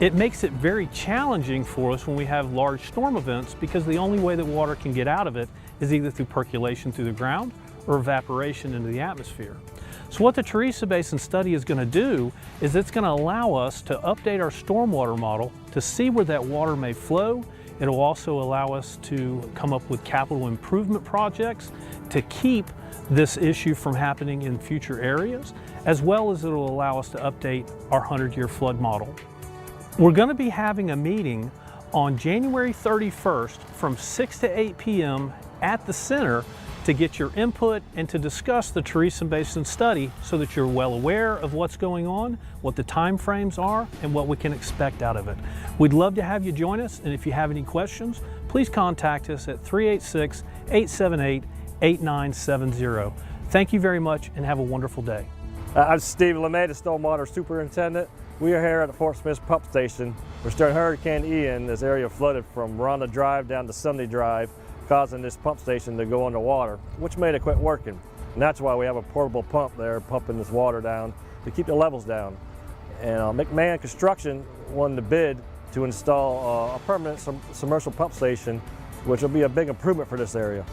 It makes it very challenging for us when we have large storm events because the only way that water can get out of it is either through percolation through the ground or evaporation into the atmosphere. So what the Teresa Basin study is going to do is it's going to allow us to update our stormwater model to see where that water may flow. It'll also allow us to come up with capital improvement projects to keep this issue from happening in future areas, as well as it'll allow us to update our 100-year flood model. We're going to be having a meeting on January 31st from 6 to 8 p.m. at the center to get your input and to discuss the Teresa Basin study so that you're well aware of what's going on, what the time frames are, and what we can expect out of it. We'd love to have you join us, and if you have any questions, please contact us at 386-878-8970. Thank you very much and have a wonderful day. I'm Steve LeMay, the Stormwater Superintendent. We are here at the Fort Smith Pump Station, where during Hurricane Ian, this area flooded from Rhonda Drive down to Sunday Drive, causing this pump station to go underwater, which made it quit working. And that's why we have a portable pump there pumping this water down to keep the levels down. And McMahon Construction won the bid to install a permanent submersible pump station, which will be a big improvement for this area.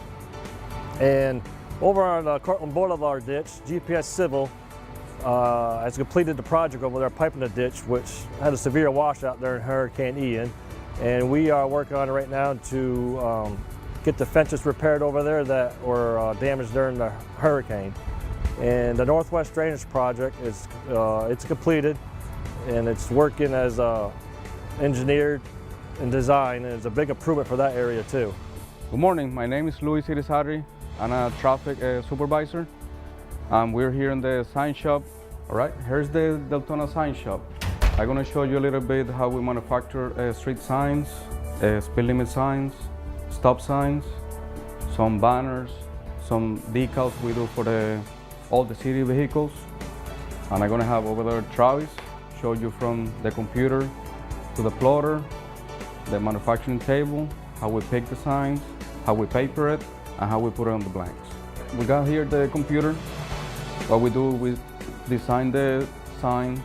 And over on the Cortland Boulevard ditch, GPS Civil has completed the project over there, piping the ditch, which had a severe washout during Hurricane Ian. And we are working on it right now to get the fences repaired over there that were damaged during the hurricane. And the Northwest Drainage Project is it's completed, and it's working as engineered and designed, and it's a big improvement for that area too. Good morning, my name is Luis Irizarry. I'm a traffic supervisor. We're here in the sign shop. All right, here's the Deltona sign shop. I'm gonna show you a little bit how we manufacture street signs, speed limit signs, stop signs, some banners, some decals we do for all the city vehicles. And I'm gonna have over there Travis show you from the computer to the plotter, the manufacturing table, how we pick the signs, how we paper it, and how we put it on the blanks. We got here the computer. What we do, we design the sign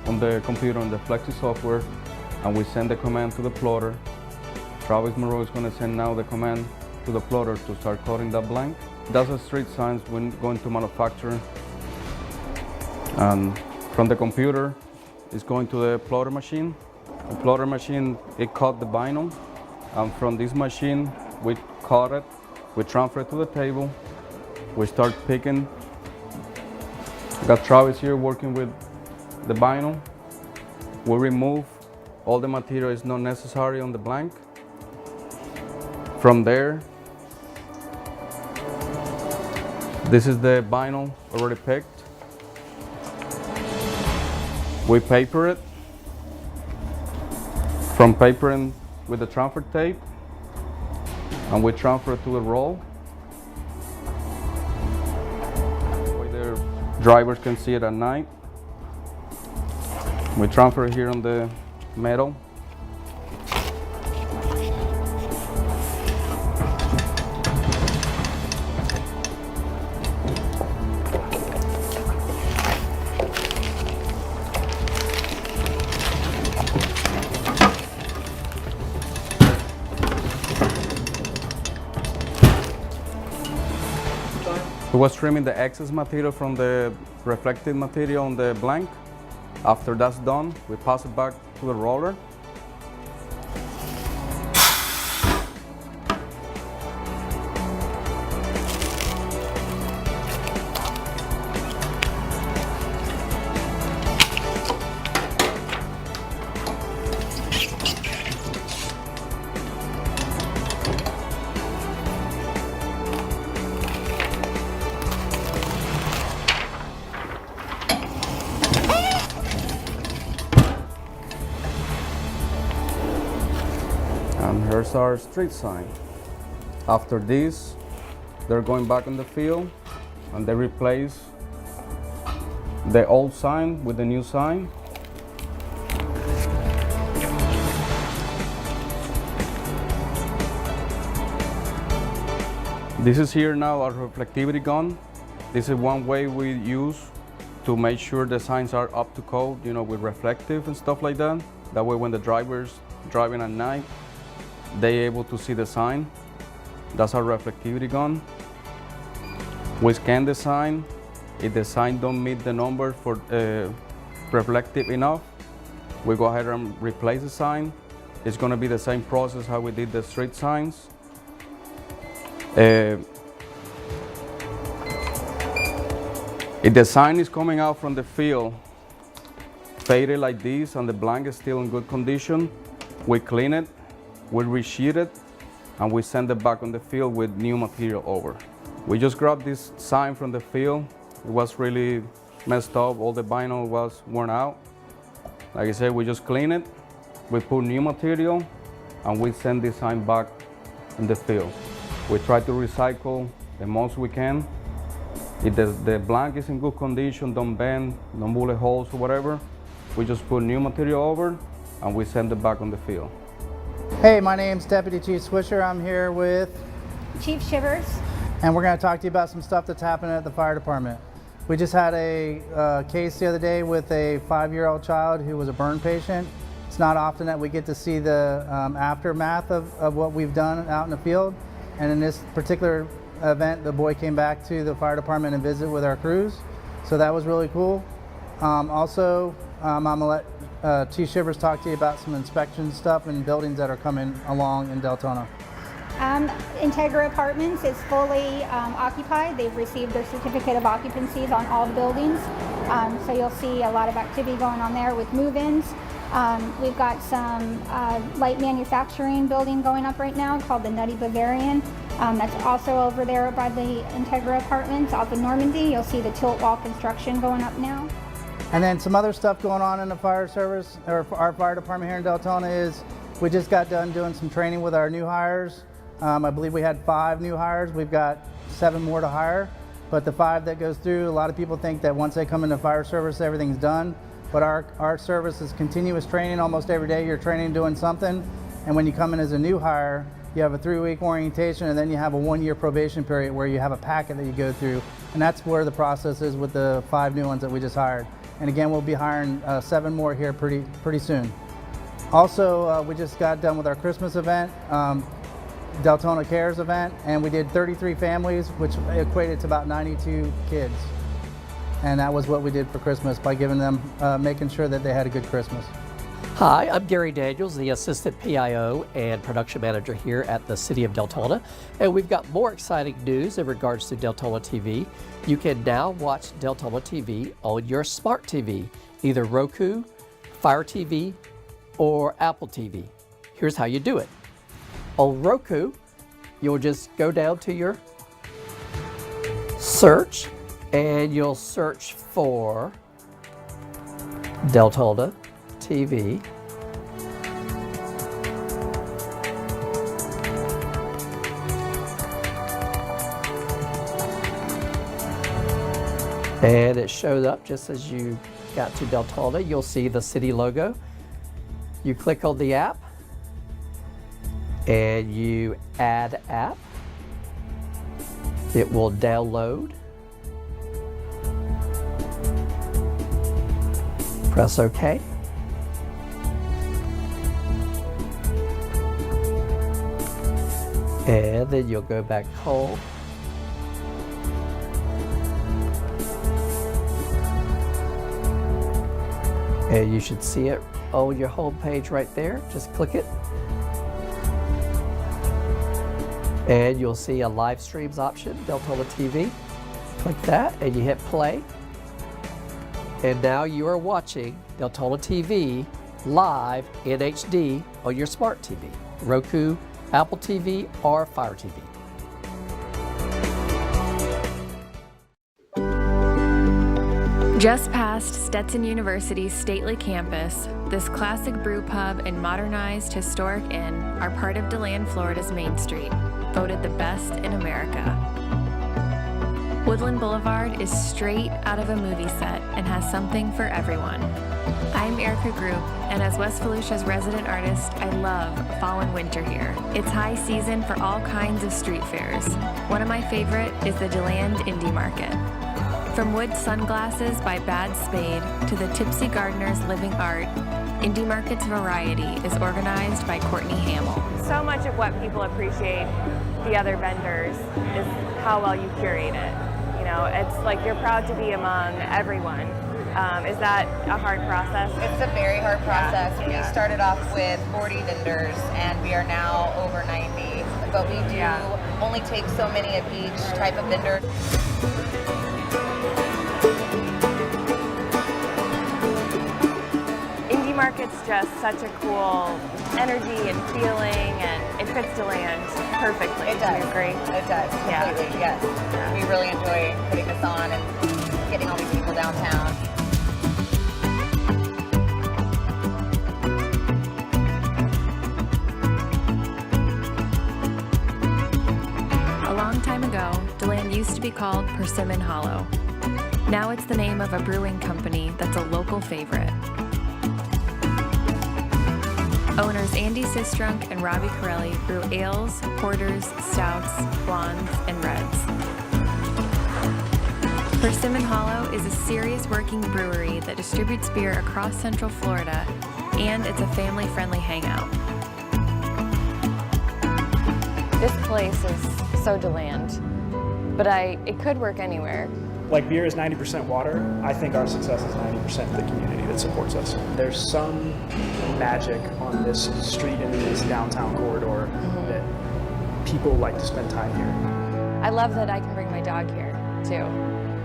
on the computer on the Flexi software, and we send the command to the plotter. Travis Moreau is going to send now the command to the plotter to start coding that blank. That's the street signs we're going to manufacture. And from the computer, it's going to the plotter machine. The plotter machine, it cut the vinyl. And from this machine, we cut it, we transfer it to the table. We start picking. Got Travis here working with the vinyl. We remove all the material is not necessary on the blank. From there, this is the vinyl already picked. We paper it. From papering with the transfer tape, and we transfer it to the roll. Where the drivers can see it at night. We transfer it here on the metal. We was trimming the excess material from the reflective material on the blank. After that's done, we pass it back to the roller. And here's our street sign. After this, they're going back in the field and they replace the old sign with the new sign. This is here now our reflectivity gun. This is one way we use to make sure the signs are up to code, you know, with reflective and stuff like that. That way when the driver's driving at night, they're able to see the sign. That's our reflectivity gun. We scan the sign. If the sign don't meet the number for reflective enough, we go ahead and replace the sign. It's going to be the same process how we did the street signs. If the sign is coming out from the field faded like this and the blank is still in good condition, we clean it, we resheet it, and we send it back on the field with new material over. We just grabbed this sign from the field. It was really messed up, all the vinyl was worn out. Like I said, we just clean it, we put new material, and we send this sign back in the field. We try to recycle the most we can. If the blank is in good condition, don't bend, no bullet holes or whatever, we just put new material over and we send it back on the field. Hey, my name's Deputy Chief Swisher. I'm here with Chief Shivers. and we're going to talk to you about some stuff that's happening at the fire department. We just had a case the other day with a 5-year-old child who was a burn patient. It's not often that we get to see the aftermath of what we've done out in the field, and in this particular event, the boy came back to the fire department and visited with our crews, so that was really cool. I'm gonna let Chief Shivers talk to you about some inspection stuff and buildings that are coming along in Deltona. Integra Apartments is fully occupied. They've received their certificate of occupancies on all the buildings, so you'll see a lot of activity going on there with move-ins. We've got some light manufacturing building going up right now called the Nutty Bavarian. That's also over there by the Integra Apartments off of Normandy. You'll see the tilt wall construction going up now. And then some other stuff going on in the fire service, or our fire department here in Deltona, is we just got done doing some training with our new hires. I believe we had 5 new hires. We've got 7 more to hire, but the 5 that goes through, a lot of people think that once they come into fire service, everything's done. But our service is continuous training. Almost every day you're training doing something. And when you come in as a new hire, you have a 3-week orientation, and then you have a 1-year probation period where you have a packet that you go through. And that's where the process is with the 5 new ones that we just hired. And again, we'll be hiring 7 more here pretty soon. Also, we just got done with our Christmas event, Deltona Cares event, and we did 33 families, which equated to about 92 kids. And that was what we did for Christmas by giving them, making sure that they had a good Christmas. Hi, I'm Gary Daniels, the Assistant PIO and Production Manager here at the City of Deltona. And we've got more exciting news in regards to Deltona TV. You can now watch Deltona TV on your smart TV, either Roku, Fire TV, or Apple TV. Here's how you do it. On Roku, you'll just go down to your search, and you'll search for Deltona TV. And it shows up just as you got to Deltona. You'll see the city logo. You click on the app and you add app. It will download. Press OK. And then you'll go back home. And you should see it on your home page right there. Just click it. And you'll see a live streams option, Deltona TV. Click that and you hit play. And now you are watching Deltona TV live in HD on your smart TV, Roku, Apple TV, or Fire TV. Just past Stetson University's stately campus, this classic brew pub and modernized historic inn are part of DeLand, Florida's Main Street, voted the best in America. Woodland Boulevard is straight out of a movie set and has something for everyone. I'm Erica Group, and as West Volusia's resident artist, I love fall and winter here. It's high season for all kinds of street fairs. One of my favorite is the DeLand Indie Market. From wood sunglasses by Bad Spade to the Tipsy Gardener's Living Art, Indie Market's variety is organized by Courtney Hamill. So much of what people appreciate the other vendors is how well you curate it. You know, it's like you're proud to be among everyone. Is that a hard process? It's a very hard process. Yeah. We started off with 40 vendors and we are now over 90. But we do only take so many of each type of vendor. Indie Market's just such a cool energy and feeling, and it fits DeLand perfectly. It does. Do you agree? It does, completely, yes. We really enjoy putting this on and getting all these people downtown. A long time ago, DeLand used to be called Persimmon Hollow. Now it's the name of a brewing company that's a local favorite. Owners Andy Sistrunk and Robbie Corelli brew ales, porters, stouts, blondes, and reds. Persimmon Hollow is a serious working brewery that distributes beer across Central Florida, and it's a family-friendly hangout. This place is so DeLand, but it could work anywhere. Like beer is 90% water, I think our success is 90% the community that supports us. There's some magic on this street and in this downtown corridor that people like to spend time here. I love that I can bring my dog here, too.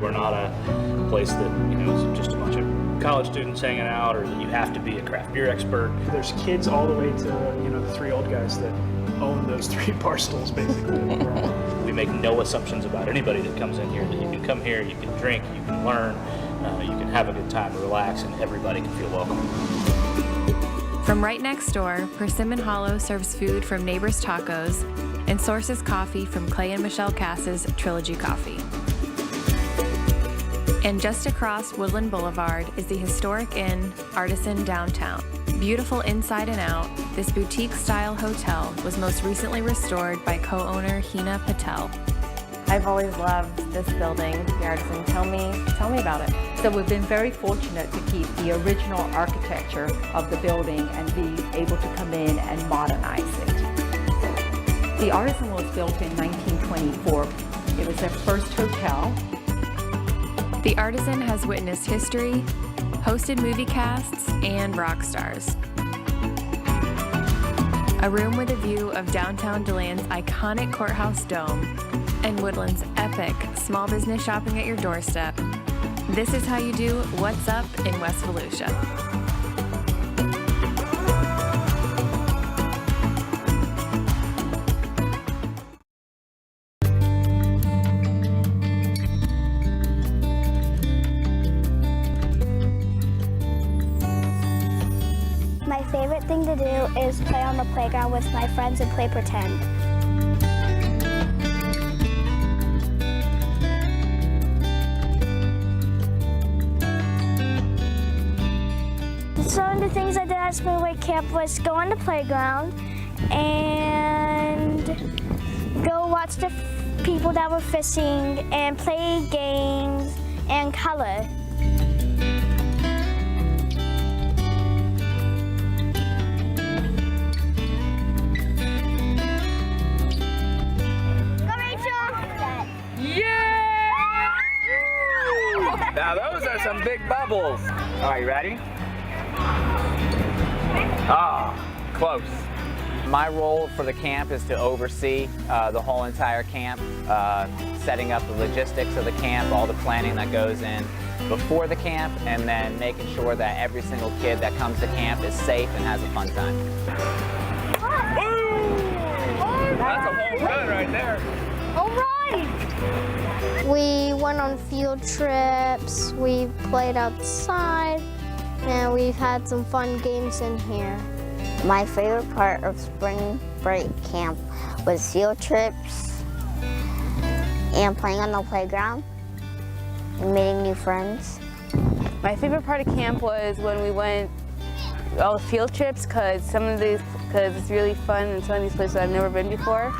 We're not a place that, you know, is just a bunch of college students hanging out, or that you have to be a craft beer expert. There's kids all the way to, you know, the 3 old guys that own those 3 bar stools, basically. We make no assumptions about anybody that comes in here, that you can come here, you can drink, you can learn, you can have a good time, relax, and everybody can feel welcome. From right next door, Persimmon Hollow serves food from Neighbors Tacos and sources coffee from Clay and Michelle Cass's Trilogy Coffee. And just across Woodland Boulevard is the historic inn, Artisan Downtown. Beautiful inside and out, this boutique-style hotel was most recently restored by co-owner Hina Patel. I've always loved this building, the Artisan. Tell me about it. So we've been very fortunate to keep the original architecture of the building and be able to come in and modernize it. The Artisan was built in 1924. It was their first hotel. The Artisan has witnessed history, hosted movie casts, and rock stars. A room with a view of downtown DeLand's iconic courthouse dome and Woodland's epic small business shopping at your doorstep. This is how you do what's up in West Volusia. My favorite thing to do is play on the playground with my friends and play pretend. Some of the things I did at spring break camp was go on the playground and go watch the people that were fishing and play games and color. Now those are some big bubbles. All right, you ready? Ah, close. My role for the camp is to oversee the whole entire camp, setting up the logistics of the camp, all the planning that goes in before the camp, and then making sure that every single kid that comes to camp is safe and has a fun time. That's a home run right there. All right. We went on field trips, we played outside, and we've had some fun games in here. My favorite part of spring break camp was field trips and playing on the playground and meeting new friends. My favorite part of camp was when we went all the field trips because it's really fun and some of these places I've never been before.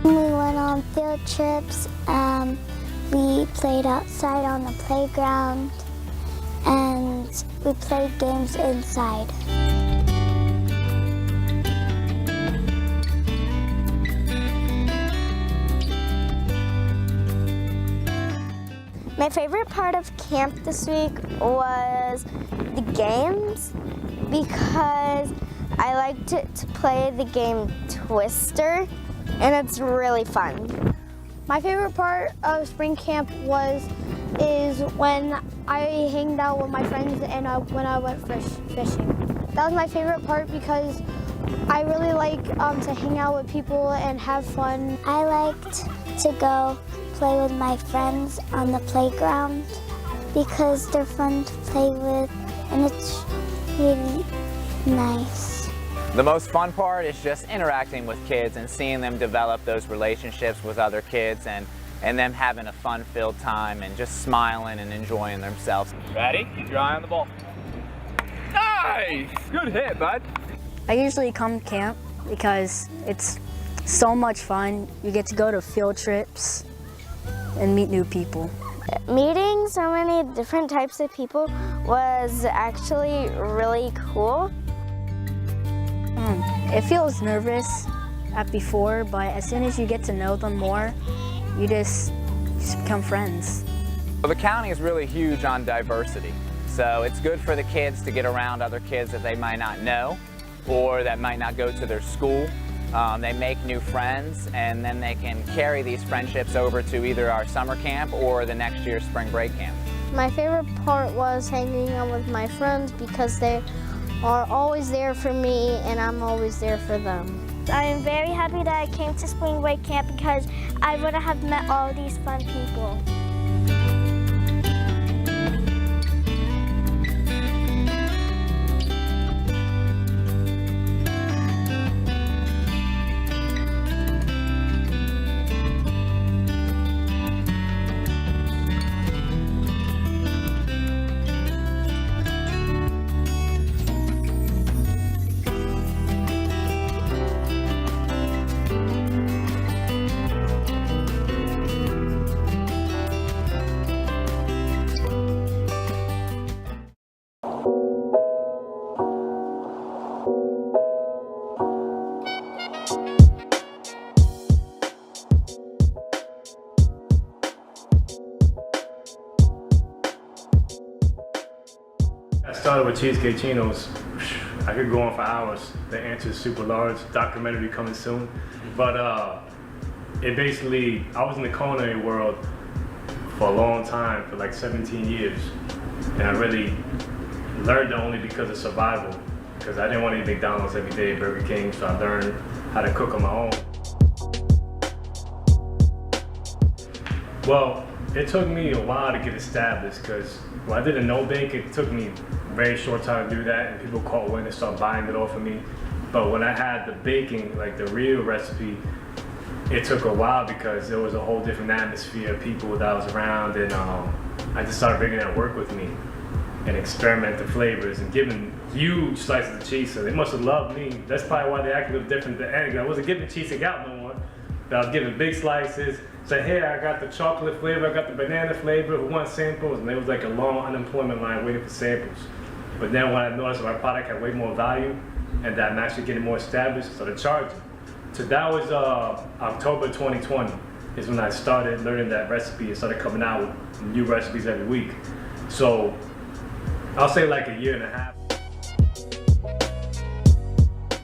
We went on on field trips. We played outside on the playground, and we played games inside. My favorite part of camp this week was the games, because I liked to play the game Twister, and it's really fun. My favorite part of spring camp is when I hanged out with my friends and when I went fishing. That was my favorite part because I really like to hang out with people and have fun. I liked to go play with my friends on the playground because they're fun to play with and it's really nice. The most fun part is just interacting with kids and seeing them develop those relationships with other kids and them having a fun-filled time and just smiling and enjoying themselves. Ready? Keep your eye on the ball. Nice! Good hit, bud. I usually come to camp because it's so much fun. You get to go to field trips and meet new people. Meeting so many different types of people was actually really cool. It feels nervous at before, but as soon as you get to know them more, you just become friends. Well, the county is really huge on diversity, so it's good for the kids to get around other kids that they might not know or that might not go to their school. They make new friends, and then they can carry these friendships over to either our summer camp or the next year's spring break camp. My favorite part was hanging out with my friends because they are always there for me and I'm always there for them. I am very happy that I came to spring break camp because I wouldn't have met all these fun people. I started with Cheesecake Chinos. I could go on for hours. The answer is super large. Documentary coming soon. But it basically, I was in the culinary world for a long time, for like 17 years. And I really learned it only because of survival. Because I didn't want to eat McDonald's every day, Burger King, so I learned how to cook on my own. Well, it took me a while to get established because when I did a no-bake, it took me a very short time to do that, and people caught wind and started buying it off of me. But when I had the baking, like the real recipe, it took a while because there was a whole different atmosphere of people that I was around, and I just started bringing that work with me and experiment the flavors and giving huge slices of cheese. So they must have loved me. That's probably why they acted a little different than Annie. I wasn't giving cheesecake out no more, but I was giving big slices. Say, hey, I got the chocolate flavor, I got the banana flavor, who wants samples? And there was like a long unemployment line waiting for samples. But then when I noticed my product had way more value and that I'm actually getting more established, I started charging. So that was October 2020 is when I started learning that recipe and started coming out with new recipes every week. So I'll say like a year and a half.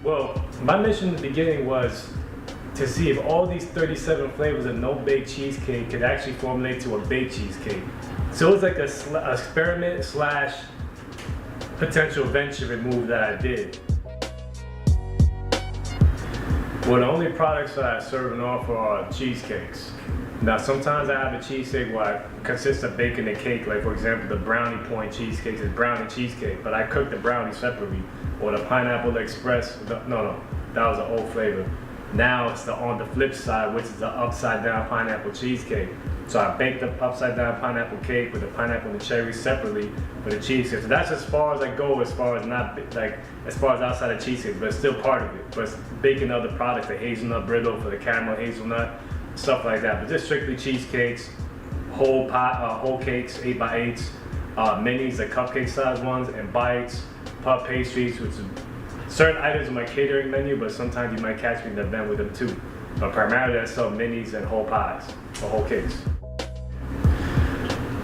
Well, my mission in the beginning was to see if all these 37 flavors of no-bake cheesecake could actually formulate to a baked cheesecake. So it was like a experiment slash potential venture and move that I did. Well, the only products that I serve and offer are cheesecakes. Now, sometimes I have a cheesecake where it consists of baking the cake, like for example, the brownie point cheesecake is brownie cheesecake, but I cook the brownie separately. Or the pineapple express, no, that was an old flavor. Now it's on the flip side, which is the upside down pineapple cheesecake. So I baked the upside down pineapple cake with the pineapple and the cherry separately for the cheesecake. So that's as far as I go as far as outside of cheesecake, but it's still part of it. But it's baking other products, the hazelnut brittle for the caramel hazelnut. stuff like that. But just strictly cheesecakes, whole cakes, 8x8s, minis, the cupcake size ones, and bites, puff pastries, which is certain items on my catering menu, but sometimes you might catch me in the event with them too. But primarily I sell minis and whole pies, or whole cakes.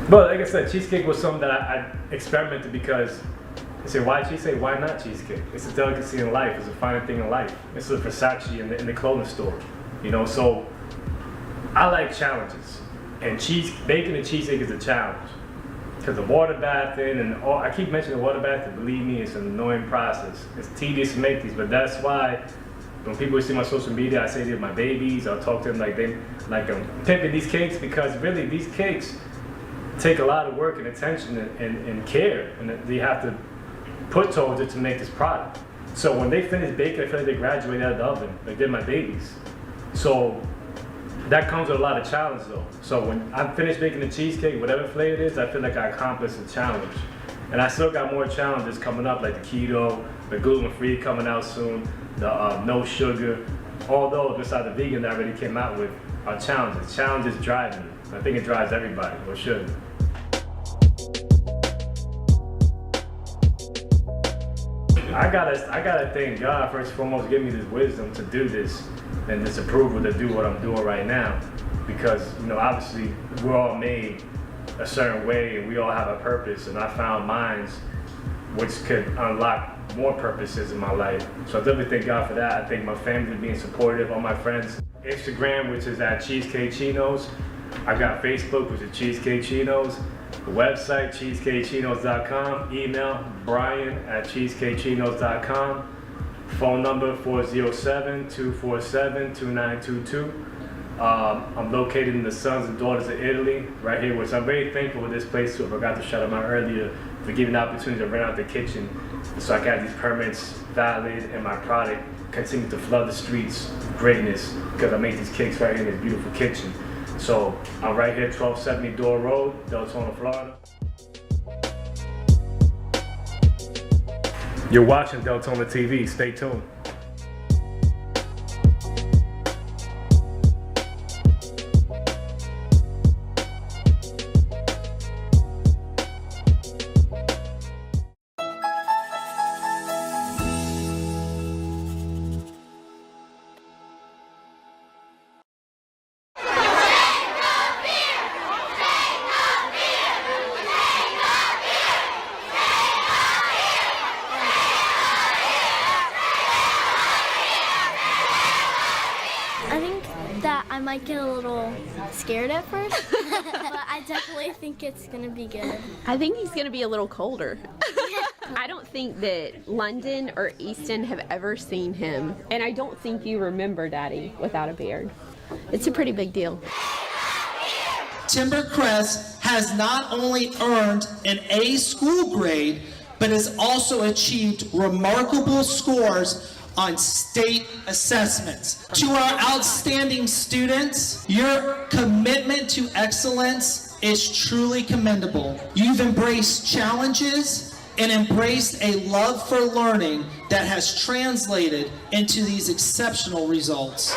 But like I said, cheesecake was something that I experimented because I said, why cheesecake? Why not cheesecake? It's a delicacy in life. It's a fine thing in life. It's a Versace in the clothing store, you know. So I like challenges, and baking a cheesecake is a challenge because the water bathing and all. I keep mentioning the water bath, and believe me, it's an annoying process. It's tedious to make these, but that's why when people see my social media, I say to my babies, I'll talk to them like I'm pimping these cakes, because really these cakes take a lot of work and attention and care, and they have to put towards it to make this product. So when they finish baking, I feel like they graduate out of the oven, like they're my babies. So that comes with a lot of challenge though. So when I'm finished baking the cheesecake, whatever flavor it is, I feel like I accomplished a challenge. And I still got more challenges coming up, like the keto, the gluten-free coming out soon, the no sugar. All those, besides the vegan that I already came out with, are challenges. Challenges drive me. I think it drives everybody, or should. I gotta thank God first and foremost, give me this wisdom to do this and this approval to do what I'm doing right now, because you know obviously we're all made a certain way and we all have a purpose, and I found mine which could unlock more purposes in my life. So I definitely thank God for that. I thank my family for being supportive, all my friends. Instagram, which is at Cheesecake Chinos. I got Facebook, which is Cheesecake Chinos. The website, cheesecakechinos.com. Email, brian@cheesecakechinos.com. Phone number, 407-247-2922. I'm located in the Sons and Daughters of Italy, right here, which I'm very thankful for this place too. I forgot to shout them out earlier for giving the opportunity to rent out the kitchen so I can have these permits valid and my product continue to flood the streets with greatness, because I make these cakes right here in this beautiful kitchen. So I'm right here, 1270 Door Road, Deltona, Florida. You're watching Deltona TV, stay tuned. That I might get a little scared at first, but I definitely think it's gonna be good. I think he's gonna be a little colder. I don't think that London or Easton have ever seen him, and I don't think you remember Daddy without a beard. It's a pretty big deal. Timbercrest has not only earned an A school grade, but has also achieved remarkable scores on state assessments. To our outstanding students, your commitment to excellence is truly commendable. You've embraced challenges and embraced a love for learning that has translated into these exceptional results.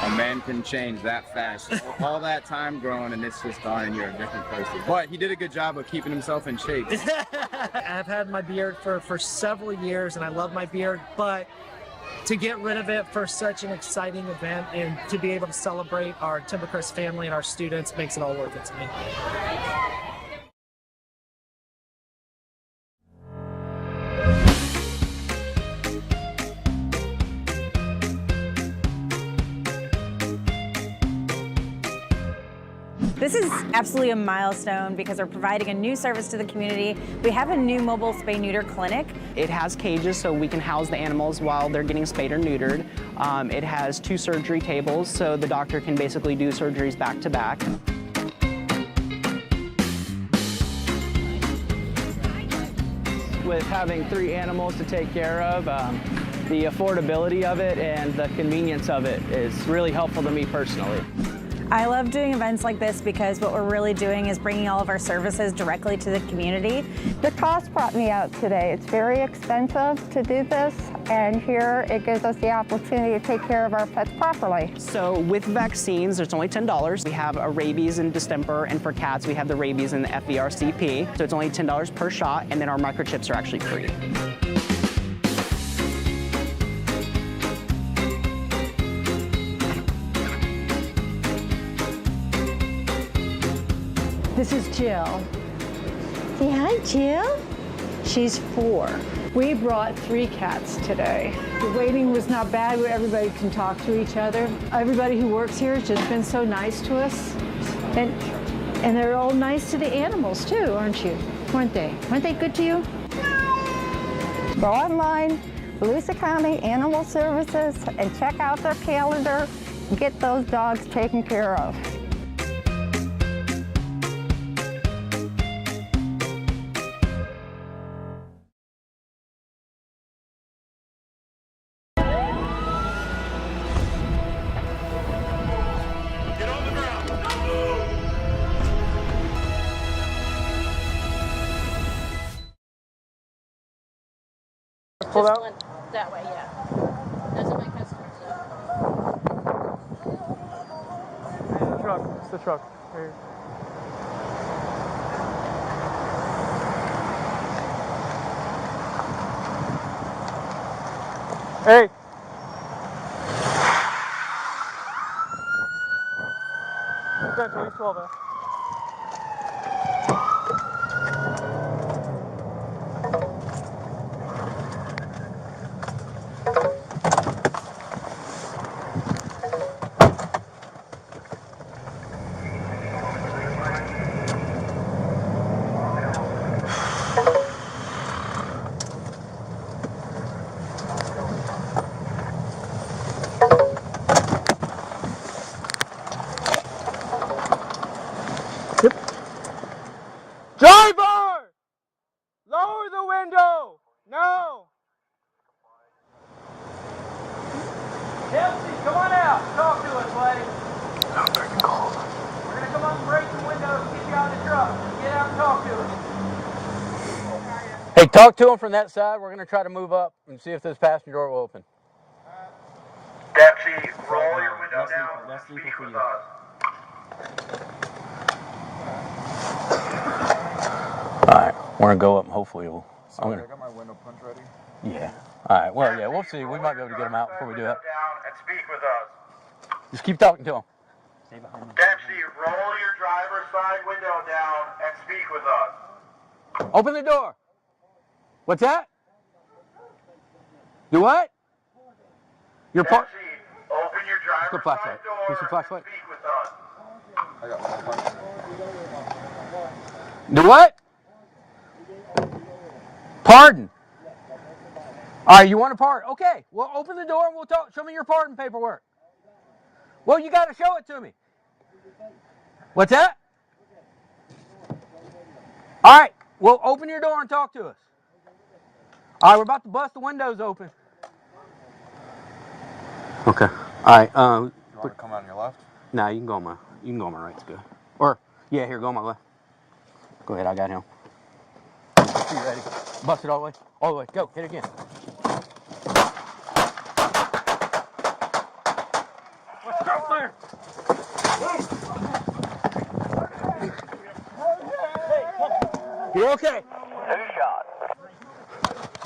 A man can change that fast. All that time growing and it's just gone and you're a different person. But he did a good job of keeping himself in shape. I've had my beard for several years and I love my beard, but to get rid of it for such an exciting event and to be able to celebrate our Timbercrest family and our students makes it all worth it to me. This is absolutely a milestone because we're providing a new service to the community. We have a new mobile spay-neuter clinic. It has cages so we can house the animals while they're getting spayed or neutered. It has 2 surgery tables so the doctor can basically do surgeries back to back. With having 3 animals to take care of, the affordability of it and the convenience of it is really helpful to me personally. I love doing events like this because what we're really doing is bringing all of our services directly to the community. The cost brought me out today. It's very expensive to do this, and here it gives us the opportunity to take care of our pets properly. So with vaccines, it's only $10. We have a rabies and distemper, and for cats, we have the rabies and the FVRCP. So it's only $10 per shot, and then our microchips are actually free. This is Jill. Say hi, Jill. She's 4. We brought 3 cats today. The waiting was not bad where everybody can talk to each other. Everybody who works here has just been so nice to us. And they're all nice to the animals too, aren't you? Weren't they? Weren't they good to you? Go online, Volusia County Animal Services, and check out their calendar and get those dogs taken care of. Pull out? That way, yeah. Those are my customers, though. Truck. It's the truck. Right here. Hey! Central, East 12, man. Driver! Lower the window! No! Kelsey, come on out. Talk to us, lady. I'm freaking cold. We're going to come up and break the window and get you out of the truck. Get out and talk to us. Hey, talk to him from that side. We're going to try to move up and see if this passenger door will open. Deputy, roll your window down and speak with us. Alright, we're going to go up and hopefully we'll... Sorry, I got my window punch ready. Yeah. Alright, well, yeah, we'll see. We might be able to get them out before we do that. Down and speak with us. Just keep talking to him. Deputy, roll your driver's side window down and speak with us. Open the door. What's that? Do what? Your part. Open your driver's side door Where's your flashlight? and speak with us. I got my punch. Do what? Pardon. All right, you want a pardon? Okay, well, open the door and we'll talk. Show me your pardon paperwork. Well, you got to show it to me. What's that? All right, well, open your door and talk to us. All right, we're about to bust the windows open. Okay. All right. You want to come out on your left? No, you can go on my right. It's good. Or yeah, here, go on my left. Go ahead, I got him. You ready? Bust it all the way. All the way. Go. Hit it again. Let's go there. You're okay. 2 shots.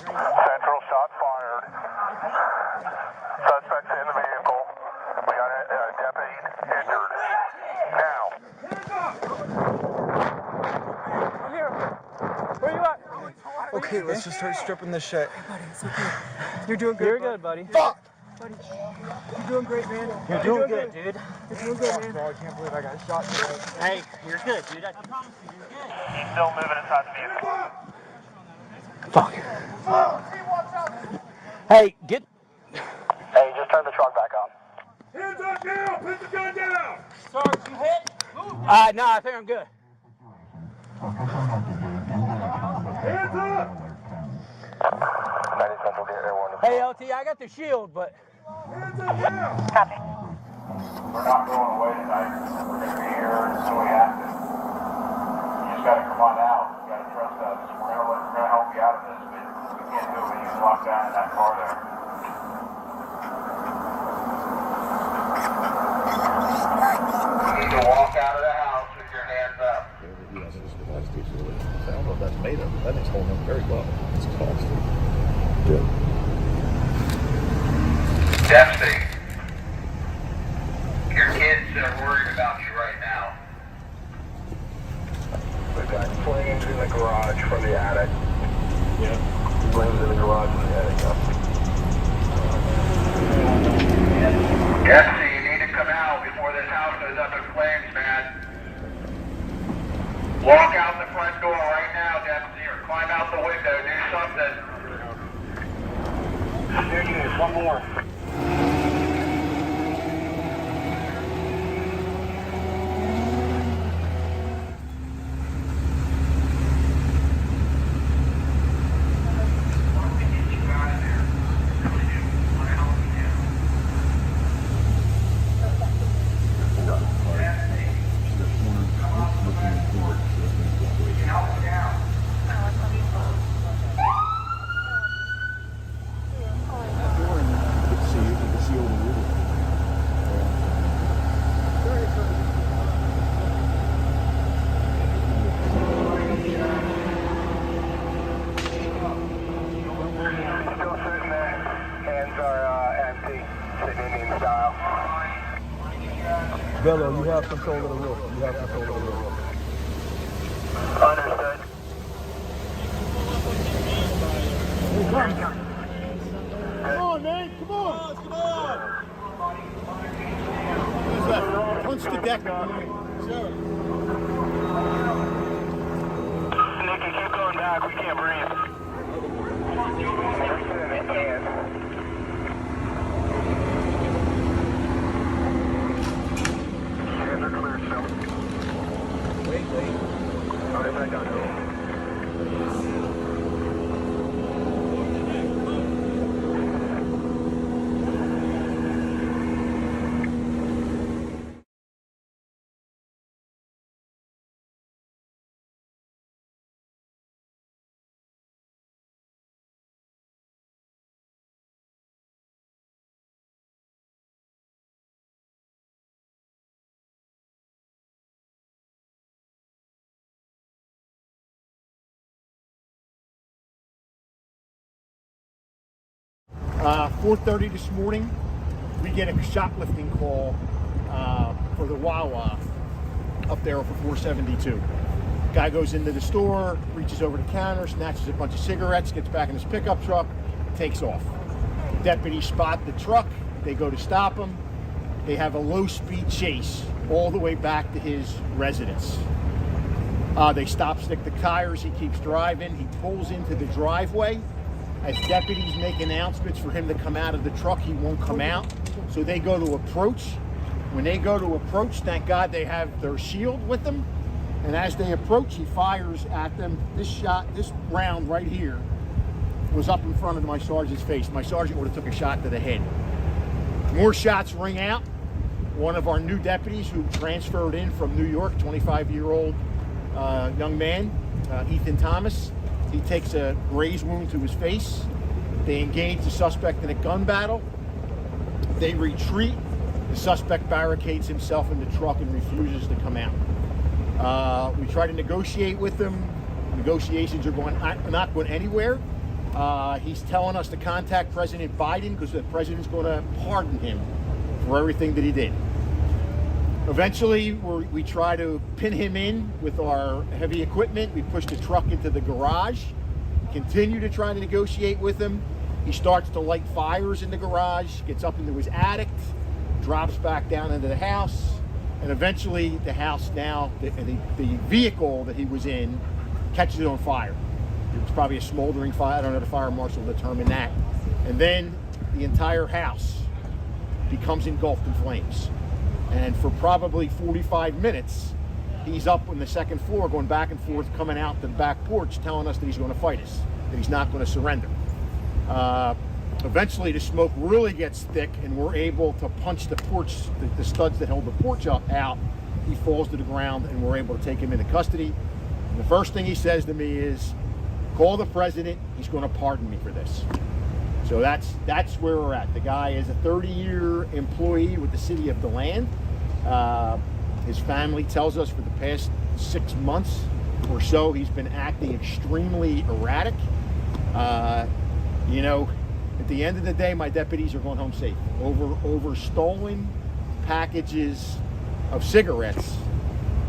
Central shot fired. Suspects in the vehicle. We got a deputy injured. Now. I'm here. Where you at? Okay, let's just start stripping this shit. Hey, buddy, it's okay. You're doing good. You're good, buddy. Fuck! Buddy, you're doing great, man. You're doing good, dude. You're doing good, man. Bro, I can't believe I got shot today. Hey, you're good, dude. I promise you, you're good. He's still moving inside the vehicle. Fuck. Hey, get. Hey, just turn the truck back on. Hands up now! Put the gun down! Sarge, you hit? No, I think I'm good. Hands up! United Central, get airborne. Hey, LT, I got the shield, but. Hands up now! Copy. We're not going away tonight. We're going to be here until we have to. You just got to come on out. You got to trust us. We're going to help you out of this, but we can't do it when you're locked down in that car there. You need to walk out of the house with your hands up. Yeah, this is the last piece of it. I don't know what that's made of, but that thing's holding up very well. It's costly. Good. Dempsey, your kids are worried about you right now. We've got flames in the garage from the attic. Yeah. Flames in the garage from the attic. Dempsey, you need to come out before this house goes up in flames, man. Walk out the front door right now, Dempsey, or climb out the window. Do something. Dude, one more. Bello, you have control of the roof. You have control of the roof. Understood. Come on, man. Come on. Come on. What's that? Punch the deck. Sure. Nikki, keep going back. We can't breathe. Uh, 4:30 this morning, we get a shoplifting call for the Wawa up there for 472. Guy goes into the store, reaches over the counter, snatches a bunch of cigarettes, gets back in his pickup truck, takes off. Deputies spot the truck, they go to stop him. They have a low-speed chase all the way back to his residence. They stop-stick the tires, he keeps driving, he pulls into the driveway. As deputies make announcements for him to come out of the truck, he won't come out. So they go to approach. When they go to approach, thank God they have their shield with them. And as they approach, he fires at them. This round right here was up in front of my sergeant's face. My sergeant would have took a shot to the head. More shots ring out. One of our new deputies who transferred in from New York, 25-year-old young man, Ethan Thomas. He takes a graze wound to his face. They engage the suspect in a gun battle. They retreat. The suspect barricades himself in the truck and refuses to come out. We try to negotiate with him. Negotiations are not going anywhere. He's telling us to contact President Biden because the president's going to pardon him for everything that he did. Eventually, we try to pin him in with our heavy equipment. We push the truck into the garage, continue to try to negotiate with him. He starts to light fires in the garage, gets up into his attic, drops back down into the house, and eventually the house now, the vehicle that he was in, catches it on fire. It was probably a smoldering fire. I don't know, the fire marshal determined that. And then the entire house becomes engulfed in flames. And for probably 45 minutes, he's up on the second floor going back and forth, coming out the back porch, telling us that he's going to fight us, that he's not going to surrender. Eventually, the smoke really gets thick, and we're able to punch the porch, the studs that hold the porch up out. He falls to the ground, and we're able to take him into custody. And the first thing he says to me is, "Call the president. He's going to pardon me for this." So that's where we're at. The guy is a 30-year employee with the city of DeLand. His family tells us for the past 6 months or so, he's been acting extremely erratic. You know, at the end of the day, my deputies are going home safe. Over stolen packages of cigarettes.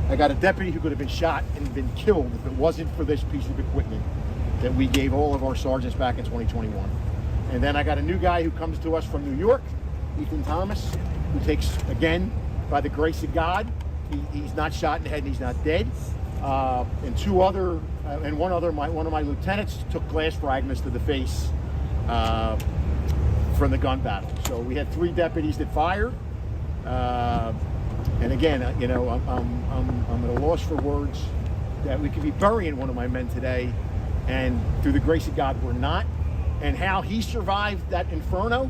I got a deputy who could have been shot and been killed if it wasn't for this piece of equipment that we gave all of our sergeants back in 2021. And then I got a new guy who comes to us from New York, Ethan Thomas, who takes, again, by the grace of God, he's not shot in the head and he's not dead. And one of my lieutenants took glass fragments to the face from the gun battle. So we had 3 deputies that fired. And again, you know, I'm at a loss for words that we could be burying one of my men today, and through the grace of God, we're not. And how he survived that inferno,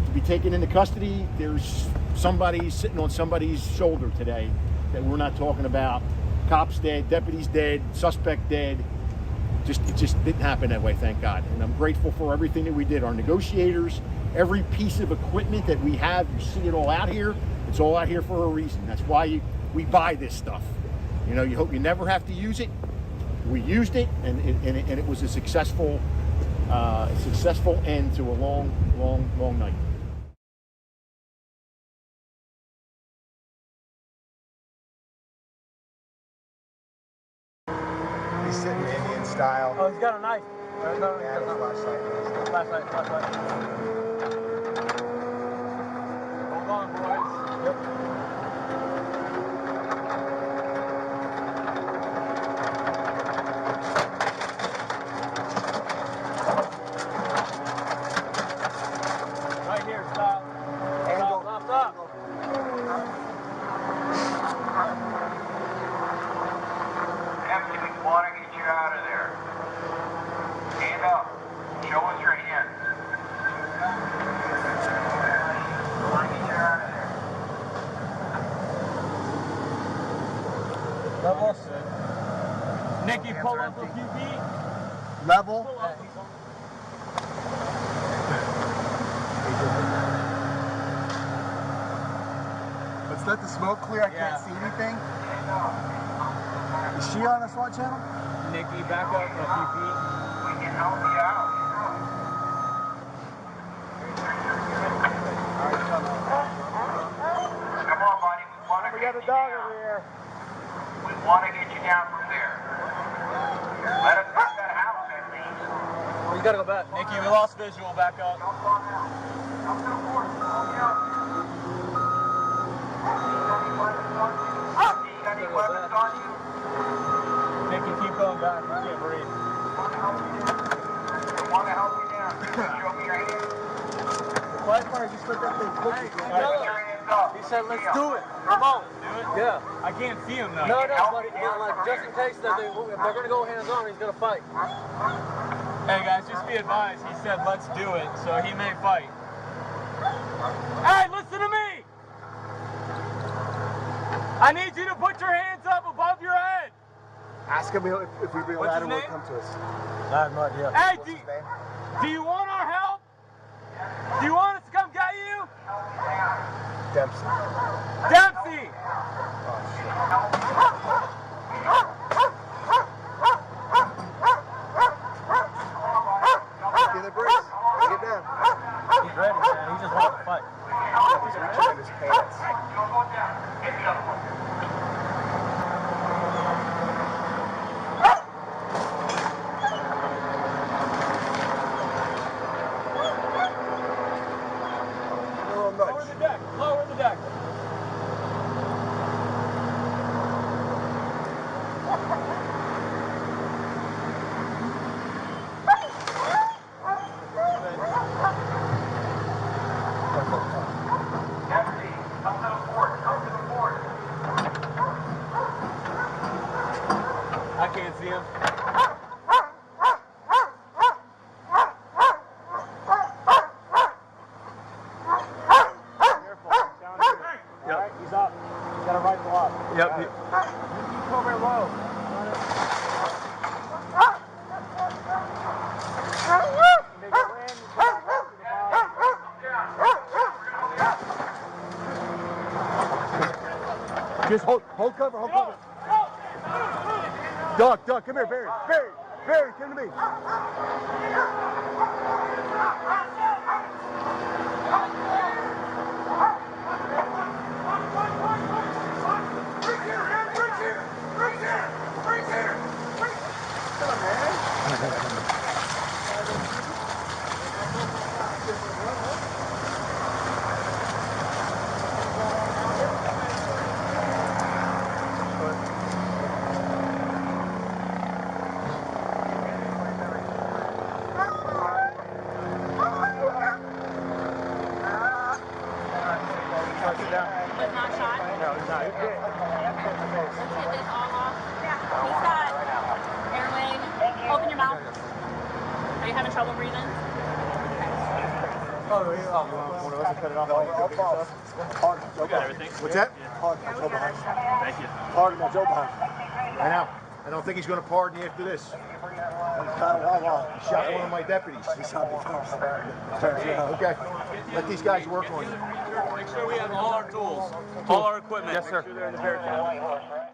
to be taken into custody, there's somebody sitting on somebody's shoulder today that we're not talking about. Cops dead, deputies dead, suspect dead. It just didn't happen that way, thank God. And I'm grateful for everything that we did. Our negotiators, every piece of equipment that we have, you see it all out here. It's all out here for a reason. That's why we buy this stuff. You know, you hope you never have to use it. We used it, and it was a successful end to a long night. He's sitting Indian style. Oh, he's got a knife. Yeah, a flashlight. Flashlight. Hold on, boys. Yep. Right here, stop. Stop. Empty, we want to get you out of there. Stand up. Show us your hands. We want to get you out of there. Level. Nikki, pull up a few feet. Level. Let's let the smoke clear. I can't see anything. Is she on the SWAT channel? Nikki, back up a few feet. We can help you out. Come on, buddy. We want to get you down. We want to get you down from there. Let us get that house at least. Well, you gotta go back. Nikki, we lost visual. Back up. Any weapons on you? Nikki, keep going back. You can't breathe. We want to help you down. Show me your hands. Flash fire just put that thing. Put your hands up. He said, let's do it. Come on. Do it? Yeah. I can't see him though. No, but like, just in case that if they're going to go hands on, he's going to fight. Hey guys, just be advised. He said, let's do it. So he may fight. Hey, listen to me. I need you to put your hands up above your head. Ask him if we'd be allowed to come to us. I have no idea. Hey, do you want our help? Do you want us to come get you? Dempsey. Dempsey! Get the brace. Get down. He's ready, man. He just wants to fight. He's reaching in his pants. Lower the deck. Lower the deck. I can't see him. Yep. You over low. Just hold cover, hold cover. Doug, come here, Barry. Barry, come to me. Open your mouth. Are you having trouble breathing? One of us cut it off. We got everything. What's that? Thank you. Pardon my Joe behind. I know. I don't think he's going to pardon you after this. He shot one of my deputies. He shot me first. Okay. Let these guys work on you. Make sure we have all our tools, all our equipment. Yes, sir. Make sure they're in the bear cab.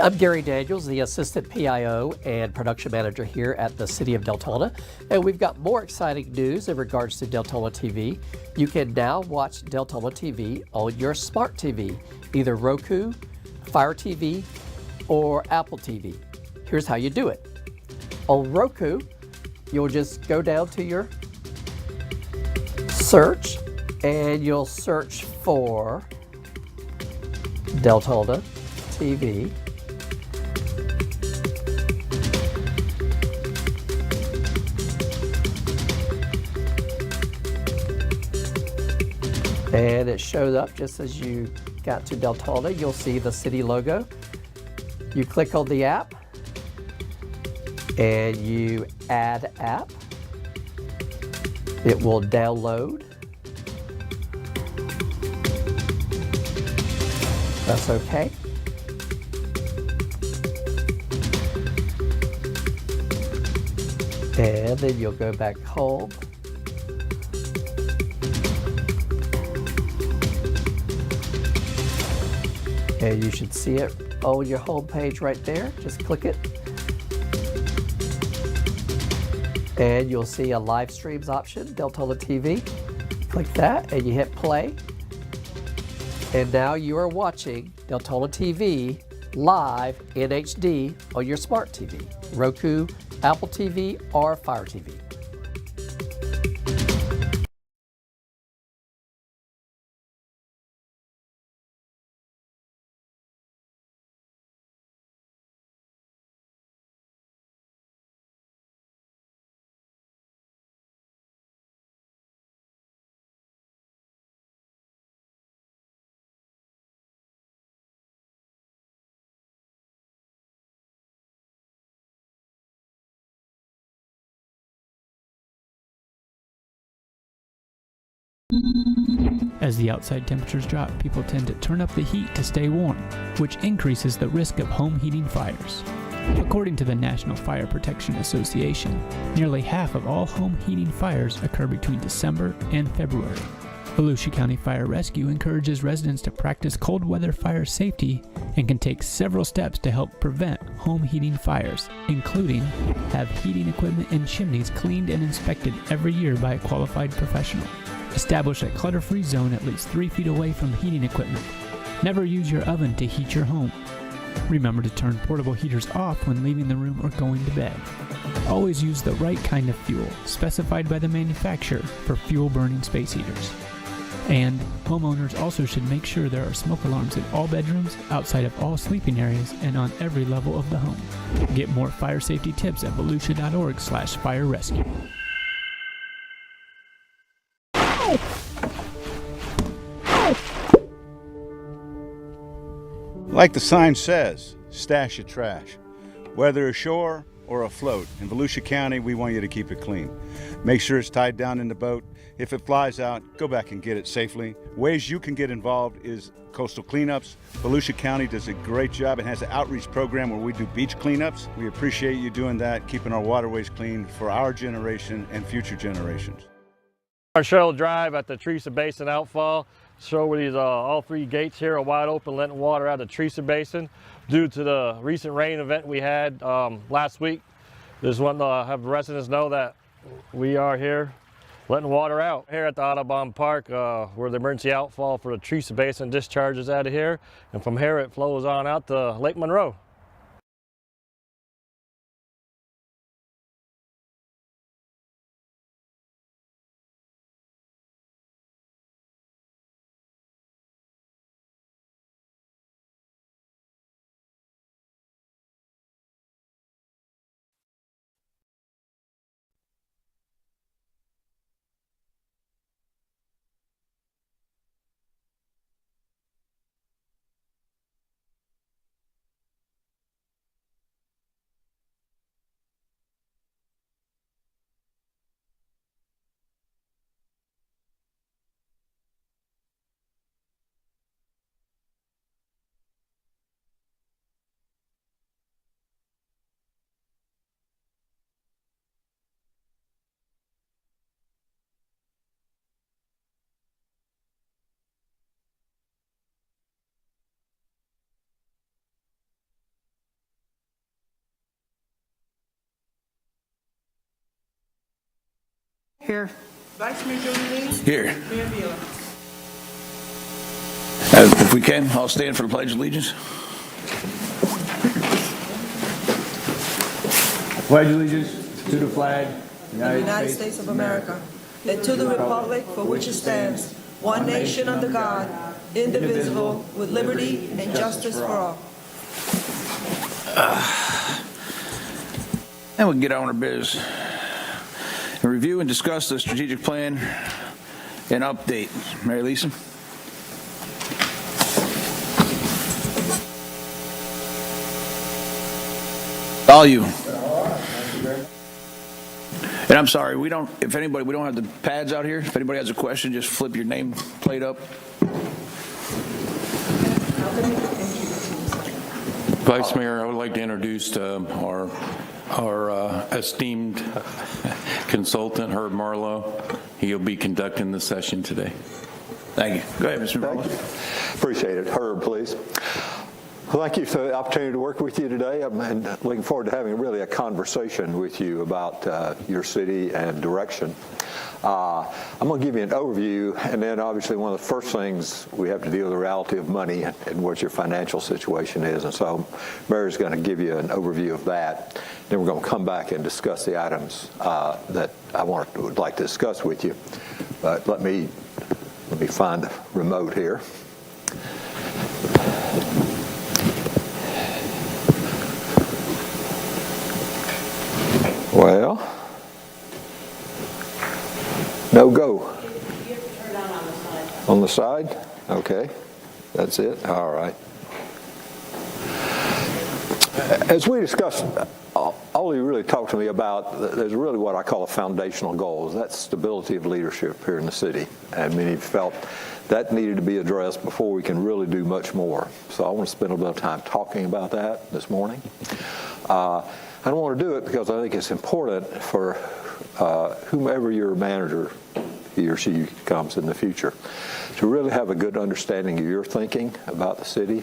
I'm Gary Daniels, the Assistant PIO and Production Manager here at the City of Deltona, and we've got more exciting news in regards to Deltona TV. You can now watch Deltona TV on your smart TV, either Roku, Fire TV, or Apple TV. Here's how you do it. On Roku, you'll just go down to your search, and you'll search for Deltona TV. And it shows up just as you got to Deltona. You'll see the city logo. You click on the app and you add app. It will download. That's okay. And then you'll go back home. And you should see it on your home page right there. Just click it. And you'll see a live streams option, Deltona TV. Click that and you hit play. And now you are watching Deltona TV live in HD on your smart TV, Roku, Apple TV, or Fire TV. As the outside temperatures drop, people tend to turn up the heat to stay warm, which increases the risk of home heating fires. According to the National Fire Protection Association, nearly half of all home heating fires occur between December and February. Volusia County Fire Rescue encourages residents to practice cold weather fire safety and can take several steps to help prevent home heating fires, including have heating equipment and chimneys cleaned and inspected every year by a qualified professional. Establish a clutter-free zone at least 3 feet away from heating equipment. Never use your oven to heat your home. Remember to turn portable heaters off when leaving the room or going to bed. Always use the right kind of fuel, specified by the manufacturer, for fuel-burning space heaters. And homeowners also should make sure there are smoke alarms in all bedrooms, outside of all sleeping areas, and on every level of the home. Get more fire safety tips at volusia.org/fire rescue. Like the sign says, stash your trash. Whether ashore or afloat, in Volusia County, we want you to keep it clean. Make sure it's tied down in the boat. If it flies out, go back and get it safely. Ways you can get involved is coastal cleanups. Volusia County does a great job and has an outreach program where we do beach cleanups. We appreciate you doing that, keeping our waterways clean for our generation and future generations. Our shuttle drive at the Teresa Basin outfall. So where these all 3 gates here are wide open, letting water out of the Teresa Basin. Due to the recent rain event we had last week, just want to have residents know that we are here letting water out. Here at the Audubon Park, where the emergency outfall for the Teresa Basin discharges out of here, and from here it flows on out to Lake Monroe. Here. Vice Mayor Joey Lee. Here. Mayor Beal. If we can, I'll stand for the Pledge of Allegiance. Pledge allegiance to the flag of the United States of America, and to the republic for which it stands, one nation under God, indivisible, with liberty and justice for all. And we can get on our business. And review and discuss the strategic plan and update. Mary Lisa. All you. And I'm sorry, we don't have the pads out here. If anybody has a question, just flip your name plate up. Vice Mayor, I would like to introduce our esteemed consultant, Herb Marlowe. He'll be conducting the session today. Thank you. Go ahead, Mr. Marlowe. Appreciate it. Herb, please. Well, thank you for the opportunity to work with you today. I'm looking forward to having really a conversation with you about your city and direction. I'm going to give you an overview, and then obviously one of the first things we have to deal with the reality of money and what your financial situation is. And so Mary's going to give you an overview of that. Then we're going to come back and discuss the items that I would like to discuss with you. But let me find the remote here. Well, no go. On the side? Okay, that's it. All right. As we discussed, all you really talked to me about, there's really what I call a foundational goal. That's stability of leadership here in the city. And many felt that needed to be addressed before we can really do much more. So I want to spend a little time talking about that this morning. I don't want to do it because I think it's important for whomever your manager, he or she becomes in the future, to really have a good understanding of your thinking about the city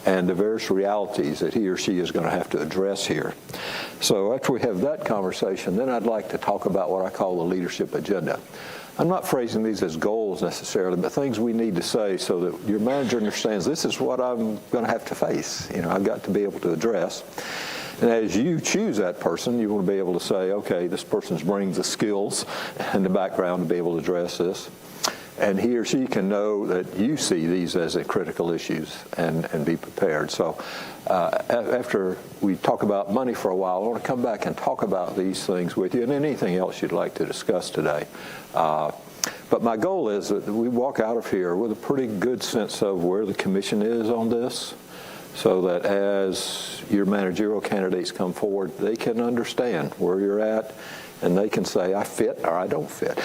and the various realities that he or she is going to have to address here. So after we have that conversation, then I'd like to talk about what I call the leadership agenda. I'm not phrasing these as goals necessarily, but things we need to say so that your manager understands this is what I'm going to have to face. I've got to be able to address. And as you choose that person, you want to be able to say, okay, this person brings the skills and the background to be able to address this. And he or she can know that you see these as critical issues and be prepared. So after we talk about money for a while, I want to come back and talk about these things with you and anything else you'd like to discuss today. But my goal is that we walk out of here with a pretty good sense of where the commission is on this, so that as your managerial candidates come forward, they can understand where you're at, and they can say, I fit or I don't fit,